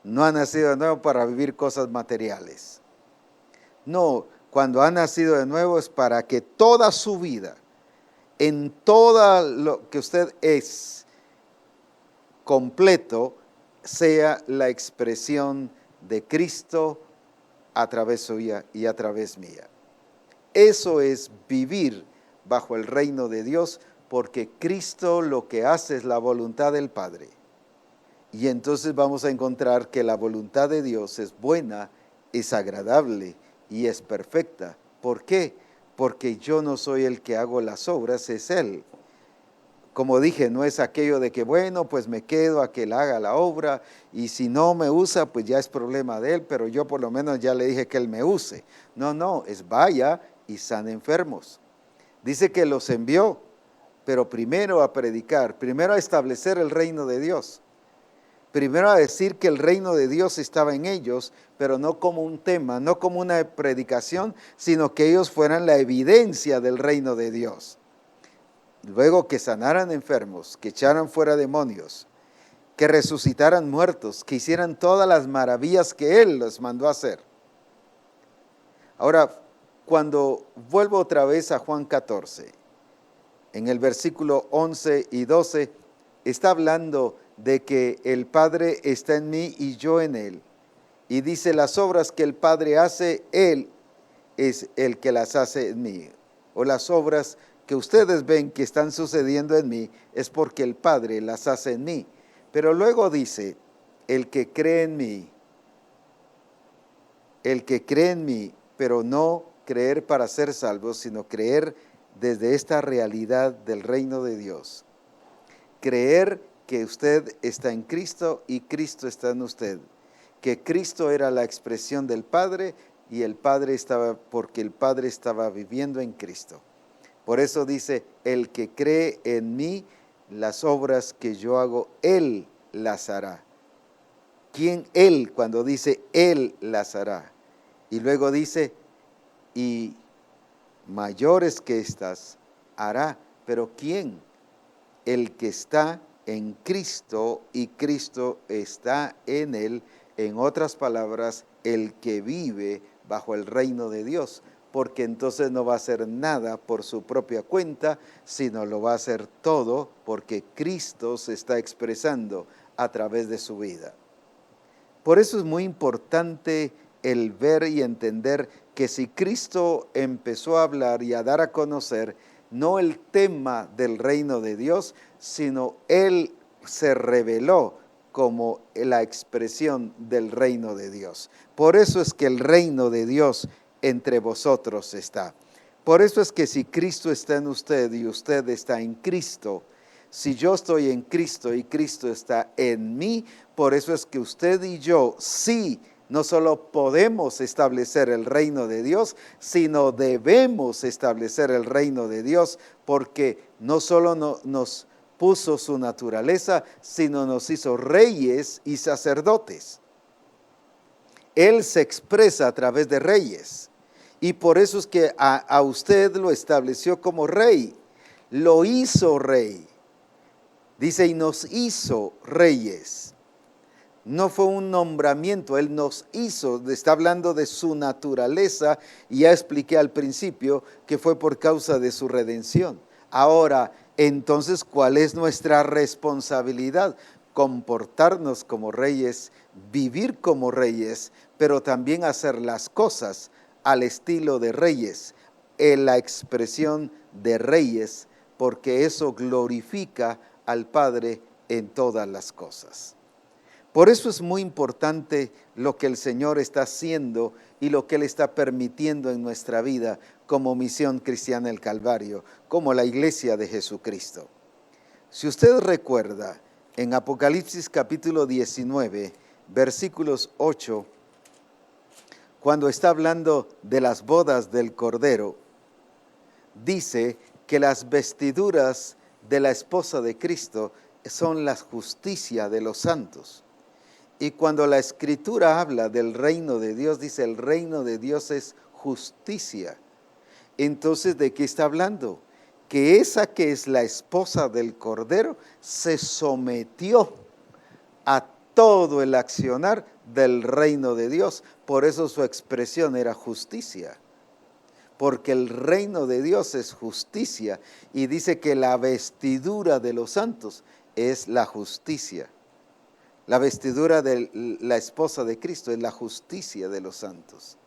no han nacido de nuevo para vivir cosas materiales. No, cuando ha nacido de nuevo es para que toda su vida, en todo lo que usted es completo, sea la expresión de Cristo a través suya y a través mía. Eso es vivir bajo el reino de Dios, porque Cristo lo que hace es la voluntad del Padre. Y entonces vamos a encontrar que la voluntad de Dios es buena, es agradable y es perfecta. ¿Por qué? Porque yo no soy el que hago las obras, es Él. Como dije, no es aquello de que, bueno, pues me quedo a que él haga la obra y si no me usa, pues ya es problema de él, pero yo por lo menos ya le dije que él me use. No, no, es vaya y sane enfermos. Dice que los envió, pero primero a predicar, primero a establecer el reino de Dios. Primero a decir que el reino de Dios estaba en ellos, pero no como un tema, no como una predicación, sino que ellos fueran la evidencia del reino de Dios. Luego que sanaran enfermos, que echaran fuera demonios, que resucitaran muertos, que hicieran todas las maravillas que Él les mandó a hacer. Ahora, cuando vuelvo otra vez a Juan 14, en el versículo 11 y 12, está hablando de que el Padre está en mí y yo en Él. Y dice, las obras que el Padre hace, Él es el que las hace en mí. O las obras que ustedes ven que están sucediendo en mí, es porque el Padre las hace en mí. Pero luego dice, el que cree en mí, pero no creer para ser salvo, sino creer desde esta realidad del reino de Dios. Creer que usted está en Cristo y Cristo está en usted. Que Cristo era la expresión del Padre y el Padre estaba, porque el Padre estaba viviendo en Cristo. Por eso dice, el que cree en mí, las obras que yo hago, Él las hará. ¿Quién Él? Cuando dice Él las hará. Y luego dice, y mayores que estas hará. Pero ¿quién? El que está en Cristo y Cristo está en él. En otras palabras, el que vive bajo el reino de Dios. Porque entonces no va a hacer nada por su propia cuenta, sino lo va a hacer todo porque Cristo se está expresando a través de su vida. Por eso es muy importante el ver y entender que si Cristo empezó a hablar y a dar a conocer, no el tema del reino de Dios, sino Él se reveló como la expresión del reino de Dios. Por eso es que el reino de Dios entre vosotros está. Por eso es que si Cristo está en usted y usted está en Cristo, si yo estoy en Cristo y Cristo está en mí, por eso es que usted y yo sí, no solo podemos establecer el reino de Dios, sino debemos establecer el reino de Dios, porque no solo nos puso su naturaleza, sino nos hizo reyes y sacerdotes. Él se expresa a través de reyes, y por eso es que a usted lo estableció como rey, lo hizo rey. Dice, y nos hizo reyes. No fue un nombramiento, Él nos hizo, está hablando de su naturaleza, y ya expliqué al principio que fue por causa de su redención. Ahora, entonces, ¿cuál es nuestra responsabilidad? Comportarnos como reyes, vivir como reyes, pero también hacer las cosas al estilo de reyes, en la expresión de reyes, porque eso glorifica al Padre en todas las cosas. Por eso es muy importante lo que el Señor está haciendo y lo que Él está permitiendo en nuestra vida como Misión Cristiana del Calvario, como la Iglesia de Jesucristo. Si usted recuerda, en Apocalipsis capítulo 19, versículos 8, cuando está hablando de las bodas del Cordero, dice que las vestiduras de la esposa de Cristo son la justicia de los santos. Y cuando la Escritura habla del reino de Dios, dice el reino de Dios es justicia. Entonces, ¿de qué está hablando? Que esa que es la esposa del Cordero se sometió a todo el accionar del reino de Dios. Por eso su expresión era justicia. Porque el reino de Dios es justicia. Y dice que la vestidura de los santos es la justicia. La vestidura de la esposa de Cristo es la justicia de los santos.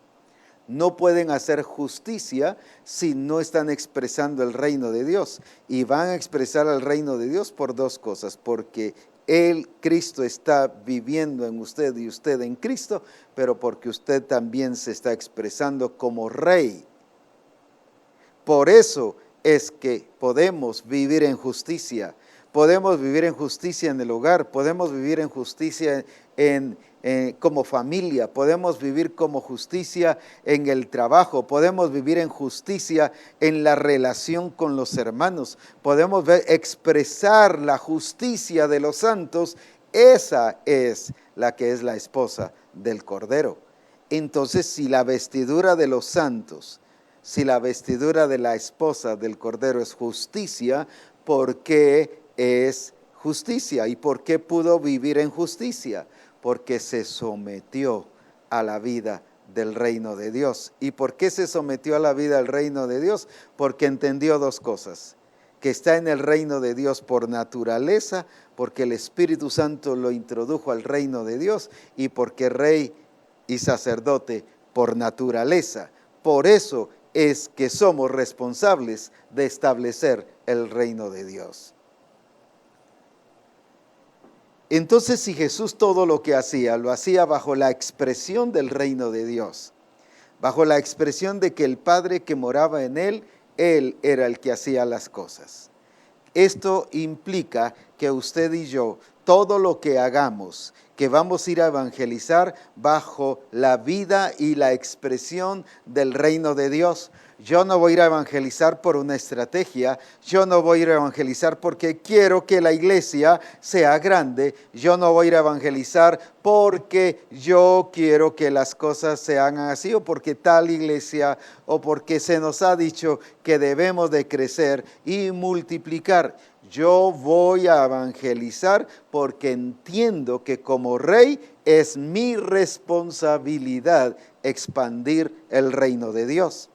No pueden hacer justicia si no están expresando el reino de Dios. Y van a expresar el reino de Dios por dos cosas. Porque Cristo está viviendo en usted y usted en Cristo, pero porque usted también se está expresando como rey. Por eso es que podemos vivir en justicia. Podemos vivir en justicia en el hogar, podemos vivir en justicia como familia, podemos vivir como justicia en el trabajo, podemos vivir en justicia en la relación con los hermanos, podemos expresar la justicia de los santos. Esa es la que es la esposa del Cordero. Entonces, si la vestidura de los santos, si la vestidura de la esposa del Cordero es justicia, ¿por qué es justicia? ¿Y por qué pudo vivir en justicia? Porque se sometió a la vida del reino de Dios. ¿Y por qué se sometió a la vida del reino de Dios? Porque entendió dos cosas: que está en el reino de Dios por naturaleza, porque el Espíritu Santo lo introdujo al reino de Dios, y porque rey y sacerdote por naturaleza. Por eso es que somos responsables de establecer el reino de Dios. Entonces, si Jesús todo lo que hacía, lo hacía bajo la expresión del reino de Dios, bajo la expresión de que el Padre que moraba en Él era el que hacía las cosas. Esto implica que usted y yo, todo lo que hagamos, que vamos a ir a evangelizar bajo la vida y la expresión del reino de Dios. Yo no voy a ir a evangelizar por una estrategia, yo no voy a ir a evangelizar porque quiero que la iglesia sea grande, yo no voy a ir a evangelizar porque yo quiero que las cosas se hagan así, o porque tal iglesia, o porque se nos ha dicho que debemos de crecer y multiplicar. Yo voy a evangelizar porque entiendo que como rey es mi responsabilidad expandir el reino de Dios.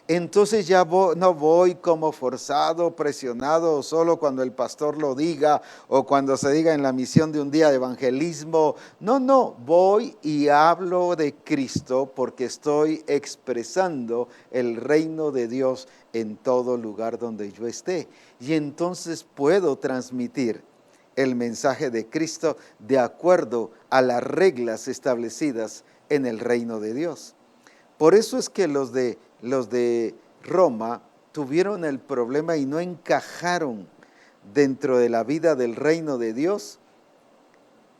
Entonces ya no voy como forzado, presionado, o solo cuando el pastor lo diga, o cuando se diga en la misión de un día de evangelismo. No, voy y hablo de Cristo porque estoy expresando el reino de Dios en todo lugar donde yo esté. Y entonces puedo transmitir el mensaje de Cristo de acuerdo a las reglas establecidas en el reino de Dios. Por eso es que los de Roma tuvieron el problema y no encajaron dentro de la vida del reino de Dios,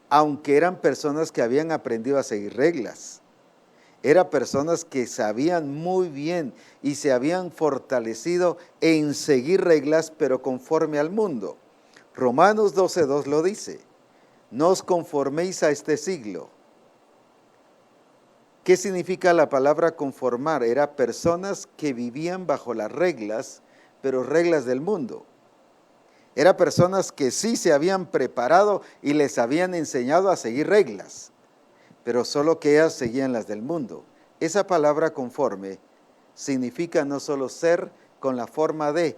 aunque eran personas que habían aprendido a seguir reglas. Eran personas que sabían muy bien y se habían fortalecido en seguir reglas, pero conforme al mundo. Romanos 12:2 lo dice: no os conforméis a este siglo. ¿Qué significa la palabra conformar? Era personas que vivían bajo las reglas, pero reglas del mundo. Era personas que sí se habían preparado y les habían enseñado a seguir reglas, pero solo que ellas seguían las del mundo. Esa palabra conforme significa no solo ser con la forma de,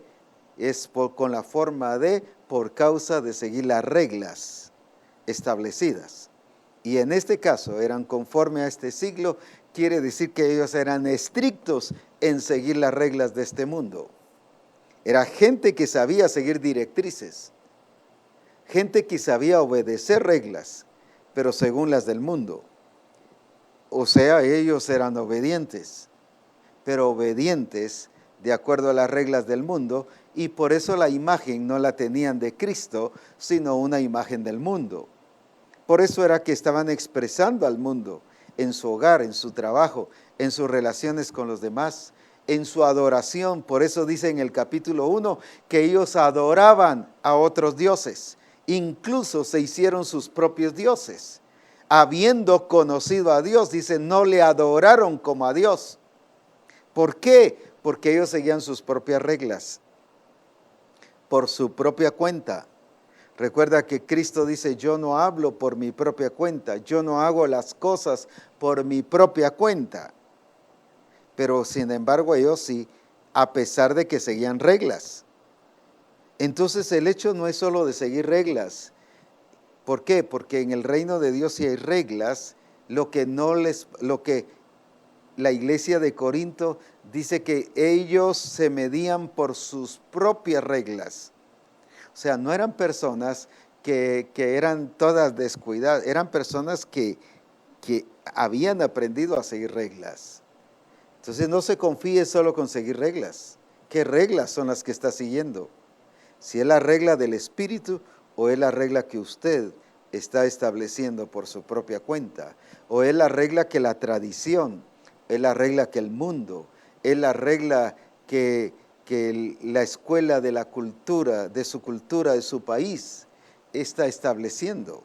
con la forma de por causa de seguir las reglas establecidas. Y en este caso eran conforme a este siglo, quiere decir que ellos eran estrictos en seguir las reglas de este mundo. Era gente que sabía seguir directrices, gente que sabía obedecer reglas, pero según las del mundo. O sea, ellos eran obedientes, pero obedientes de acuerdo a las reglas del mundo, y por eso la imagen no la tenían de Cristo, sino una imagen del mundo. Por eso era que estaban expresando al mundo en su hogar, en su trabajo, en sus relaciones con los demás, en su adoración. Por eso dice en el capítulo 1 que ellos adoraban a otros dioses, incluso se hicieron sus propios dioses. Habiendo conocido a Dios, dice, no le adoraron como a Dios. ¿Por qué? Porque ellos seguían sus propias reglas, por su propia cuenta. Recuerda que Cristo dice, yo no hablo por mi propia cuenta, yo no hago las cosas por mi propia cuenta. Pero sin embargo ellos sí, a pesar de que seguían reglas. Entonces el hecho no es solo de seguir reglas. ¿Por qué? Porque en el reino de Dios sí hay reglas, lo que la iglesia de Corinto dice que ellos se medían por sus propias reglas. O sea, no eran personas que eran todas descuidadas, eran personas que habían aprendido a seguir reglas. Entonces no se confíe solo con seguir reglas, ¿Qué reglas son las que está siguiendo? Si es la regla del Espíritu o es la regla que usted está estableciendo por su propia cuenta, o es la regla que la tradición, es la regla que el mundo, es la regla que la escuela de la cultura, de su país, está estableciendo.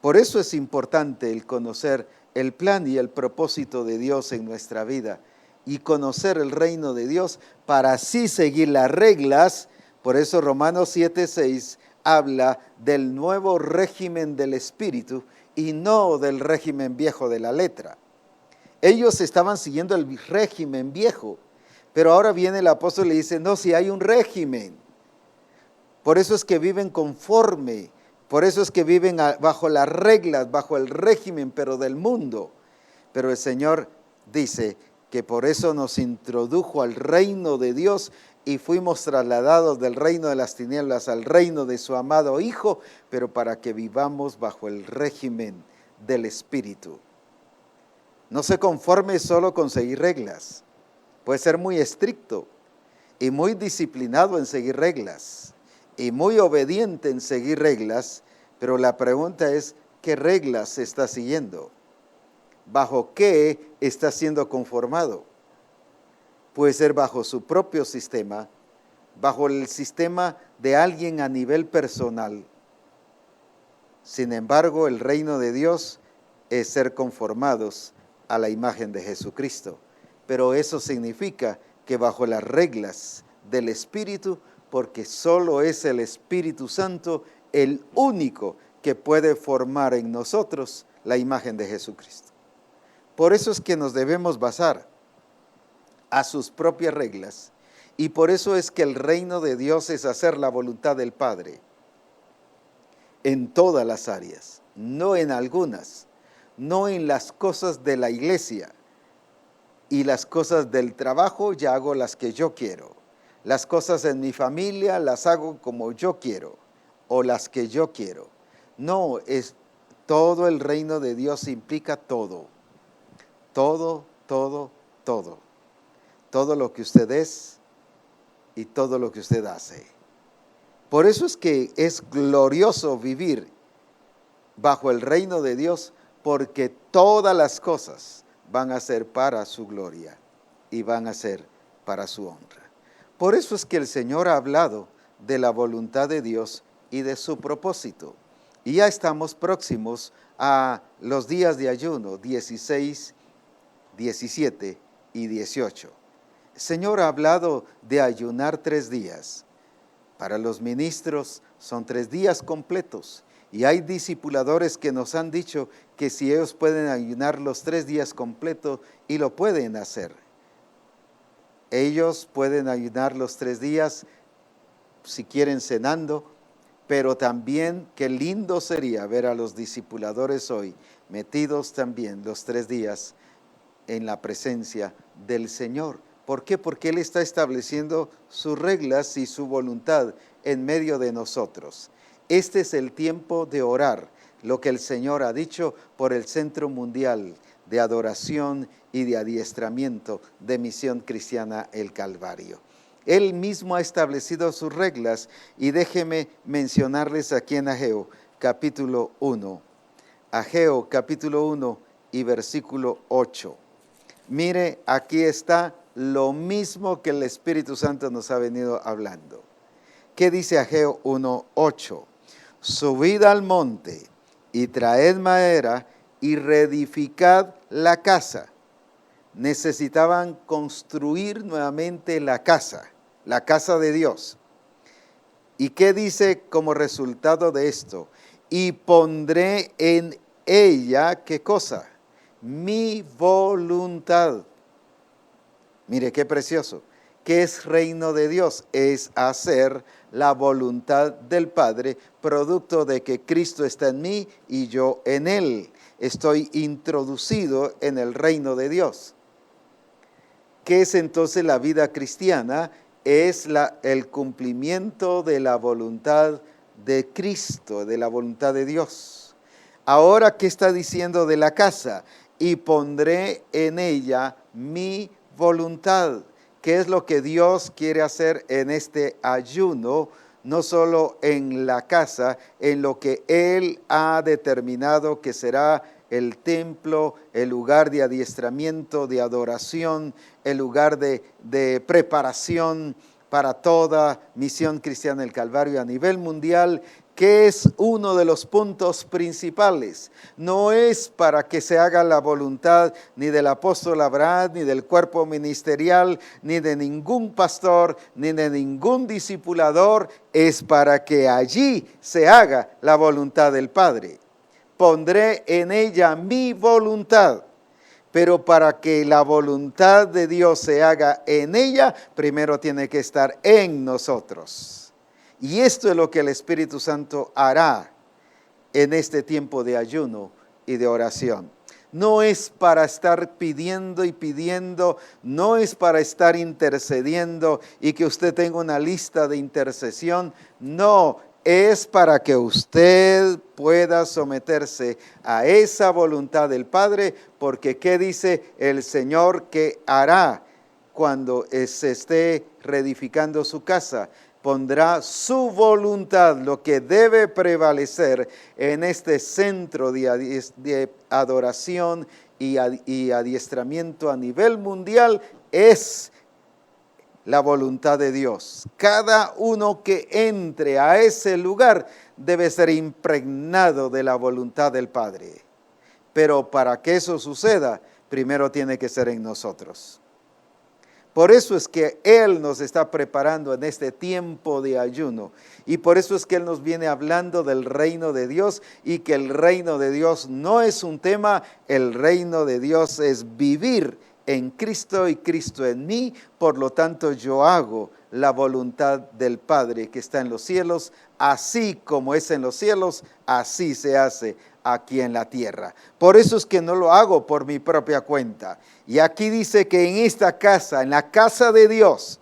Por eso es importante el conocer el plan y el propósito de Dios en nuestra vida y conocer el reino de Dios para así seguir las reglas. Por eso Romanos 7:6 habla del nuevo régimen del Espíritu y no del régimen viejo de la letra. Ellos estaban siguiendo el régimen viejo, pero ahora viene el apóstol y le dice, no, si hay un régimen. Por eso es que viven conforme, por eso es que viven bajo las reglas, bajo el régimen, pero del mundo. Pero el Señor dice que por eso nos introdujo al reino de Dios y fuimos trasladados del reino de las tinieblas al reino de su amado Hijo, pero para que vivamos bajo el régimen del Espíritu. No se conforme solo con seguir reglas. Puede ser muy estricto y muy disciplinado en seguir reglas y muy obediente en seguir reglas, pero la pregunta es, ¿qué reglas se está siguiendo? ¿Bajo qué está siendo conformado? Puede ser bajo su propio sistema, bajo el sistema de alguien a nivel personal. Sin embargo, el reino de Dios es ser conformados a la imagen de Jesucristo. Pero eso significa que bajo las reglas del Espíritu, porque solo es el Espíritu Santo el único que puede formar en nosotros la imagen de Jesucristo. Por eso es que nos debemos basar a sus propias reglas, y por eso es que el reino de Dios es hacer la voluntad del Padre en todas las áreas, no en algunas, no en las cosas de la iglesia y las cosas del trabajo, ya hago las que yo quiero. Las cosas en mi familia las hago como yo quiero o las que yo quiero. No, es todo el reino de Dios implica todo. Todo, todo, todo. Todo lo que usted es y todo lo que usted hace. Por eso es que es glorioso vivir bajo el reino de Dios, porque todas las cosas van a ser para su gloria y van a ser para su honra. Por eso es que el Señor ha hablado de la voluntad de Dios y de su propósito. Y ya estamos próximos a los días de ayuno, 16, 17 y 18. El Señor ha hablado de ayunar 3 días. Para los ministros son 3 días completos. Y hay discipuladores que nos han dicho que si ellos pueden ayunar los 3 días completos, y lo pueden hacer. Ellos pueden ayunar los 3 días, si quieren cenando, pero también qué lindo sería ver a los discipuladores hoy metidos también los 3 días en la presencia del Señor. ¿Por qué? Porque Él está estableciendo sus reglas y su voluntad en medio de nosotros. Este es el tiempo de orar, lo que el Señor ha dicho por el Centro Mundial de Adoración y de Adiestramiento de Misión Cristiana El Calvario. Él mismo ha establecido sus reglas y déjeme mencionarles aquí en Ageo capítulo 1. Ageo capítulo 1 y versículo 8. Mire, aquí está lo mismo que el Espíritu Santo nos ha venido hablando. ¿Qué dice Ageo 1:8? Subid al monte y traed madera y reedificad la casa. Necesitaban construir nuevamente la casa de Dios. ¿Y qué dice como resultado de esto? Y pondré en ella, ¿qué cosa? Mi voluntad. Mire qué precioso. ¿Qué es reino de Dios? Es hacer la voluntad del Padre, producto de que Cristo está en mí y yo en Él. Estoy introducido en el reino de Dios. ¿Qué es entonces la vida cristiana? Es el cumplimiento de la voluntad de Cristo, de la voluntad de Dios. Ahora, ¿qué está diciendo de la casa? Y pondré en ella mi voluntad. qué es lo que Dios quiere hacer en este ayuno, no solo en la casa, en lo que Él ha determinado que será el templo, el lugar de adiestramiento, de adoración, el lugar de preparación para toda Misión Cristiana del Calvario a nivel mundial, que es uno de los puntos principales. No es para que se haga la voluntad ni del apóstol Abraham, ni del cuerpo ministerial, ni de ningún pastor, ni de ningún discipulador, es para que allí se haga la voluntad del Padre. Pondré en ella mi voluntad. Pero para que la voluntad de Dios se haga en ella, primero tiene que estar en nosotros. Y esto es lo que el Espíritu Santo hará en este tiempo de ayuno y de oración. No es para estar pidiendo y pidiendo, no es para estar intercediendo y que usted tenga una lista de intercesión, no, es para que usted pueda someterse a esa voluntad del Padre, porque ¿qué dice el Señor que hará cuando se esté reedificando su casa? Pondrá su voluntad, lo que debe prevalecer en este centro de adoración y adiestramiento a nivel mundial es la voluntad de Dios. Cada uno que entre a ese lugar debe ser impregnado de la voluntad del Padre. Pero para que eso suceda, primero tiene que ser en nosotros. Por eso es que Él nos está preparando en este tiempo de ayuno. Y por eso es que Él nos viene hablando del reino de Dios y que el reino de Dios no es un tema, el reino de Dios es vivir en Cristo y Cristo en mí. Por lo tanto, yo hago la voluntad del Padre que está en los cielos, así como es en los cielos, así se hace aquí en la tierra. Por eso es que no lo hago por mi propia cuenta. Y aquí dice que en esta casa, en la casa de Dios,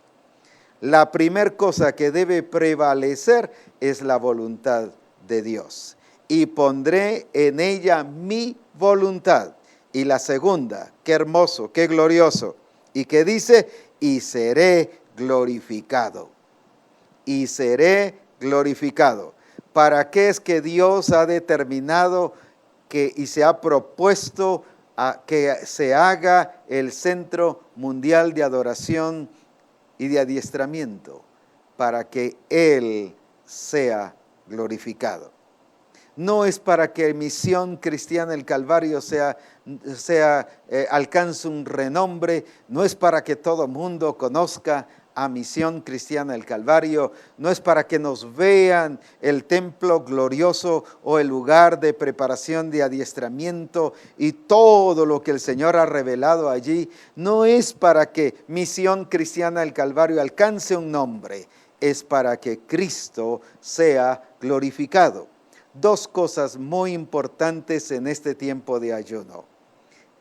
la primera cosa que debe prevalecer es la voluntad de Dios. Y pondré en ella mi voluntad. Y la segunda, qué hermoso, qué glorioso. Y que dice, y seré glorificado. Y seré glorificado. ¿Para qué es que Dios ha determinado y se ha propuesto a que se haga el Centro Mundial de Adoración y de Adiestramiento? Para que Él sea glorificado. No es para que Misión Cristiana del Calvario alcance un renombre, no es para que todo mundo conozca a Misión Cristiana del Calvario, no es para que nos vean el templo glorioso o el lugar de preparación de adiestramiento y todo lo que el Señor ha revelado allí, no es para que Misión Cristiana del Calvario alcance un nombre, es para que Cristo sea glorificado. Dos cosas muy importantes en este tiempo de ayuno.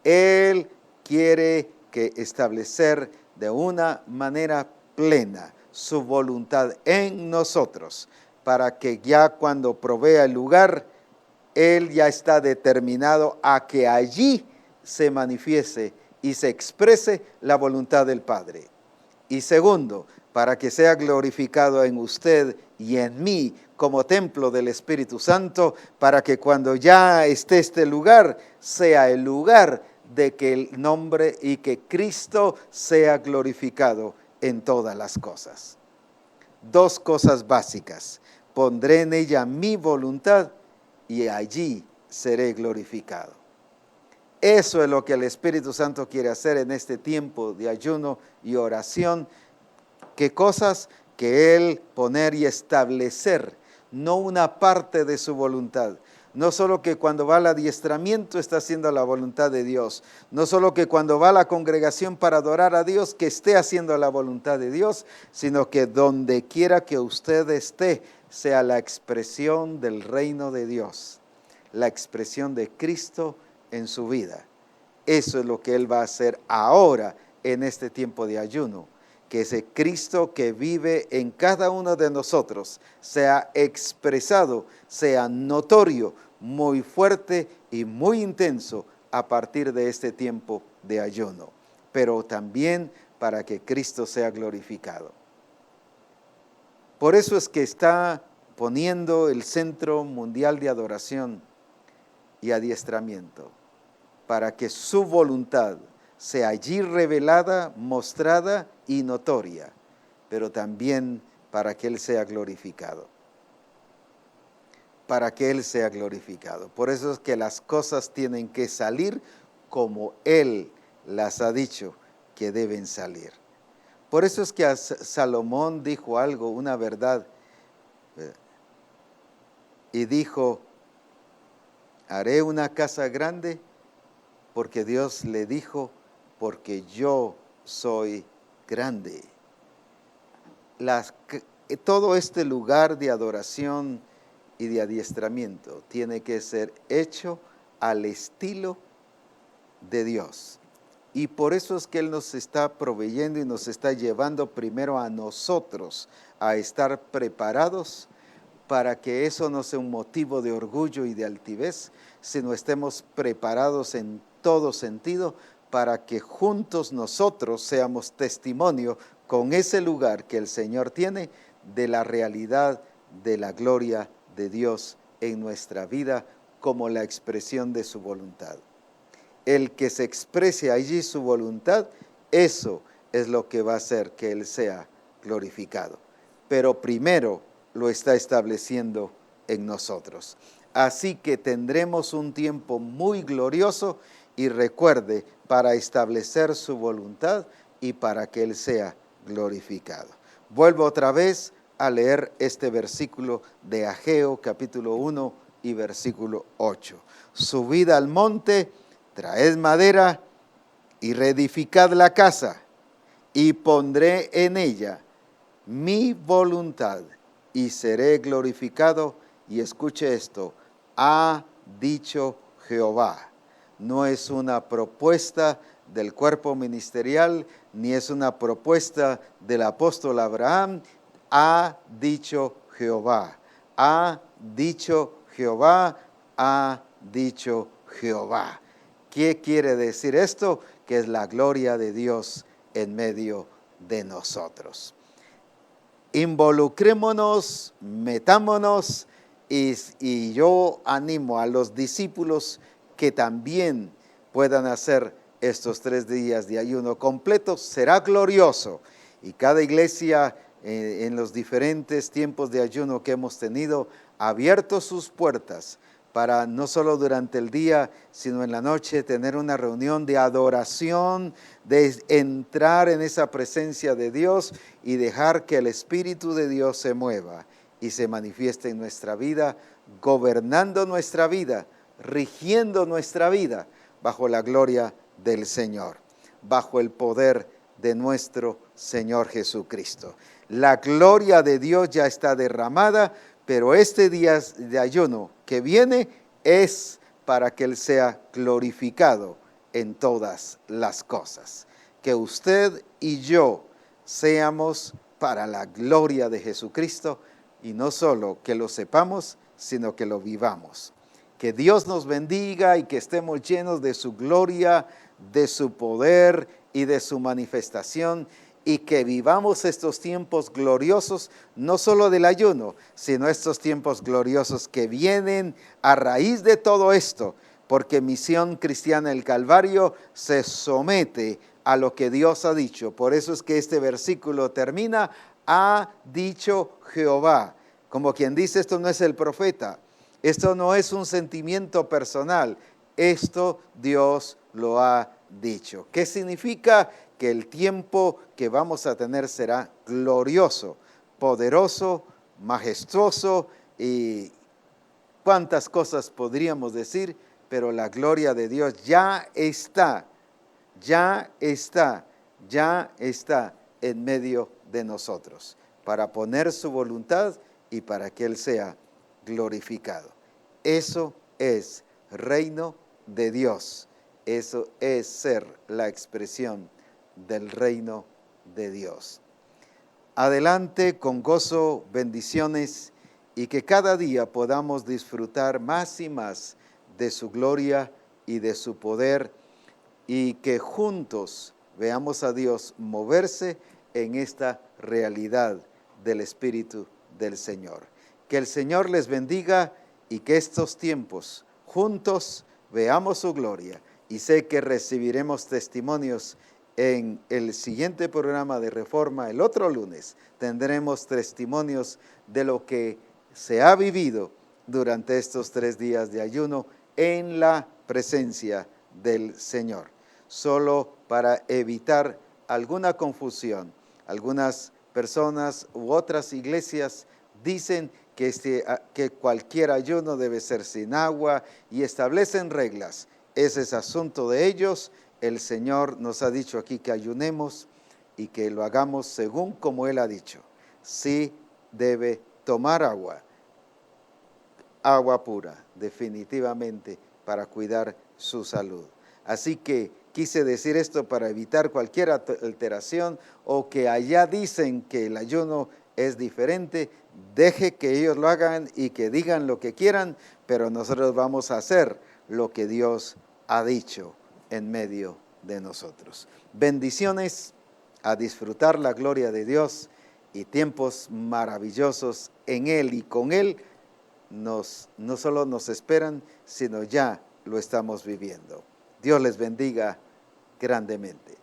Él quiere establecer de una manera plena su voluntad en nosotros, para que ya cuando provea el lugar, Él ya está determinado a que allí se manifieste y se exprese la voluntad del Padre. Y segundo, para que sea glorificado en usted y en mí como templo del Espíritu Santo, para que cuando ya esté este lugar, sea el lugar de que el nombre y que Cristo sea glorificado en todas las cosas. Dos cosas básicas: pondré en ella mi voluntad y allí seré glorificado. Eso es lo que el Espíritu Santo quiere hacer en este tiempo de ayuno y oración. ¿Qué cosas? Que Él poner y establecer, no una parte de su voluntad. No solo que cuando va al adiestramiento está haciendo la voluntad de Dios. No solo que cuando va a la congregación para adorar a Dios que esté haciendo la voluntad de Dios, sino que donde quiera que usted esté sea la expresión del reino de Dios, la expresión de Cristo en su vida. Eso es lo que Él va a hacer ahora en este tiempo de ayuno. Que ese Cristo que vive en cada uno de nosotros sea expresado, sea notorio, muy fuerte y muy intenso a partir de este tiempo de ayuno. Pero también para que Cristo sea glorificado. Por eso es que está poniendo el Centro Mundial de Adoración y Adiestramiento, para que su voluntad sea allí revelada, mostrada y notoria, pero también para que Él sea glorificado. Para que Él sea glorificado. Por eso es que las cosas tienen que salir como Él las ha dicho que deben salir. Por eso es que Salomón dijo algo, una verdad, y dijo, haré una casa grande porque Dios le dijo, porque yo soy grande. Todo este lugar de adoración y de adiestramiento tiene que ser hecho al estilo de Dios. Y por eso es que Él nos está proveyendo y nos está llevando primero a nosotros a estar preparados para que eso no sea un motivo de orgullo y de altivez, sino estemos preparados en todo sentido para que juntos nosotros seamos testimonio con ese lugar que el Señor tiene de la realidad de la gloria de Dios en nuestra vida como la expresión de su voluntad. El que se exprese allí su voluntad, eso es lo que va a hacer que Él sea glorificado. Pero primero lo está estableciendo en nosotros. Así que tendremos un tiempo muy glorioso y recuerde, para establecer su voluntad y para que Él sea glorificado. Vuelvo otra vez a leer este versículo de Ageo, capítulo 1 y versículo 8. Subid al monte, traed madera y reedificad la casa, y pondré en ella mi voluntad, y seré glorificado. Y escuche esto, ha dicho Jehová. No es una propuesta del cuerpo ministerial, ni es una propuesta del apóstol Abraham. Ha dicho Jehová, ha dicho Jehová, ha dicho Jehová. ¿Qué quiere decir esto? Que es la gloria de Dios en medio de nosotros. Involucrémonos, metámonos, y yo animo a los discípulos que también puedan hacer estos 3 días de ayuno completos. Será glorioso, y cada iglesia en los diferentes tiempos de ayuno que hemos tenido ha abierto sus puertas para no solo durante el día, sino en la noche, tener una reunión de adoración, de entrar en esa presencia de Dios y dejar que el Espíritu de Dios se mueva y se manifieste en nuestra vida, gobernando nuestra vida, rigiendo nuestra vida bajo la gloria del Señor, bajo el poder de nuestro Señor Jesucristo. La gloria de Dios ya está derramada, pero este día de ayuno que viene es para que Él sea glorificado en todas las cosas. Que usted y yo seamos para la gloria de Jesucristo, y no solo que lo sepamos, sino que lo vivamos. Que Dios nos bendiga y que estemos llenos de su gloria, de su poder y de su manifestación, y que vivamos estos tiempos gloriosos, no solo del ayuno, sino estos tiempos gloriosos que vienen a raíz de todo esto, porque Misión Cristiana del Calvario se somete a lo que Dios ha dicho. Por eso es que este versículo termina, ha dicho Jehová. Como quien dice, esto no es el profeta, esto no es un sentimiento personal, esto Dios lo ha dicho. ¿Qué significa? Que el tiempo que vamos a tener será glorioso, poderoso, majestuoso, y cuántas cosas podríamos decir, pero la gloria de Dios ya está en medio de nosotros, para poner su voluntad y para que Él sea glorificado. Eso es reino de Dios, eso es ser la expresión del reino de Dios. Adelante con gozo, bendiciones, y que cada día podamos disfrutar más y más de su gloria y de su poder, y que juntos veamos a Dios moverse en esta realidad del Espíritu del Señor. Que el Señor les bendiga y que estos tiempos juntos veamos su gloria. Y sé que recibiremos testimonios en el siguiente programa de Reforma. El otro lunes tendremos testimonios de lo que se ha vivido durante estos 3 días de ayuno en la presencia del Señor. Solo para evitar alguna confusión, algunas personas u otras iglesias dicen que cualquier ayuno debe ser sin agua y establecen reglas. Ese es asunto de ellos. El Señor nos ha dicho aquí que ayunemos y que lo hagamos según como Él ha dicho. Sí debe tomar agua pura, definitivamente, para cuidar su salud. Así que quise decir esto para evitar cualquier alteración o que allá dicen que el ayuno es diferente. Deje que ellos lo hagan y que digan lo que quieran, pero nosotros vamos a hacer lo que Dios ha dicho en medio de nosotros. Bendiciones, a disfrutar la gloria de Dios y tiempos maravillosos en Él y con Él. No solo nos esperan, sino ya lo estamos viviendo. Dios les bendiga grandemente.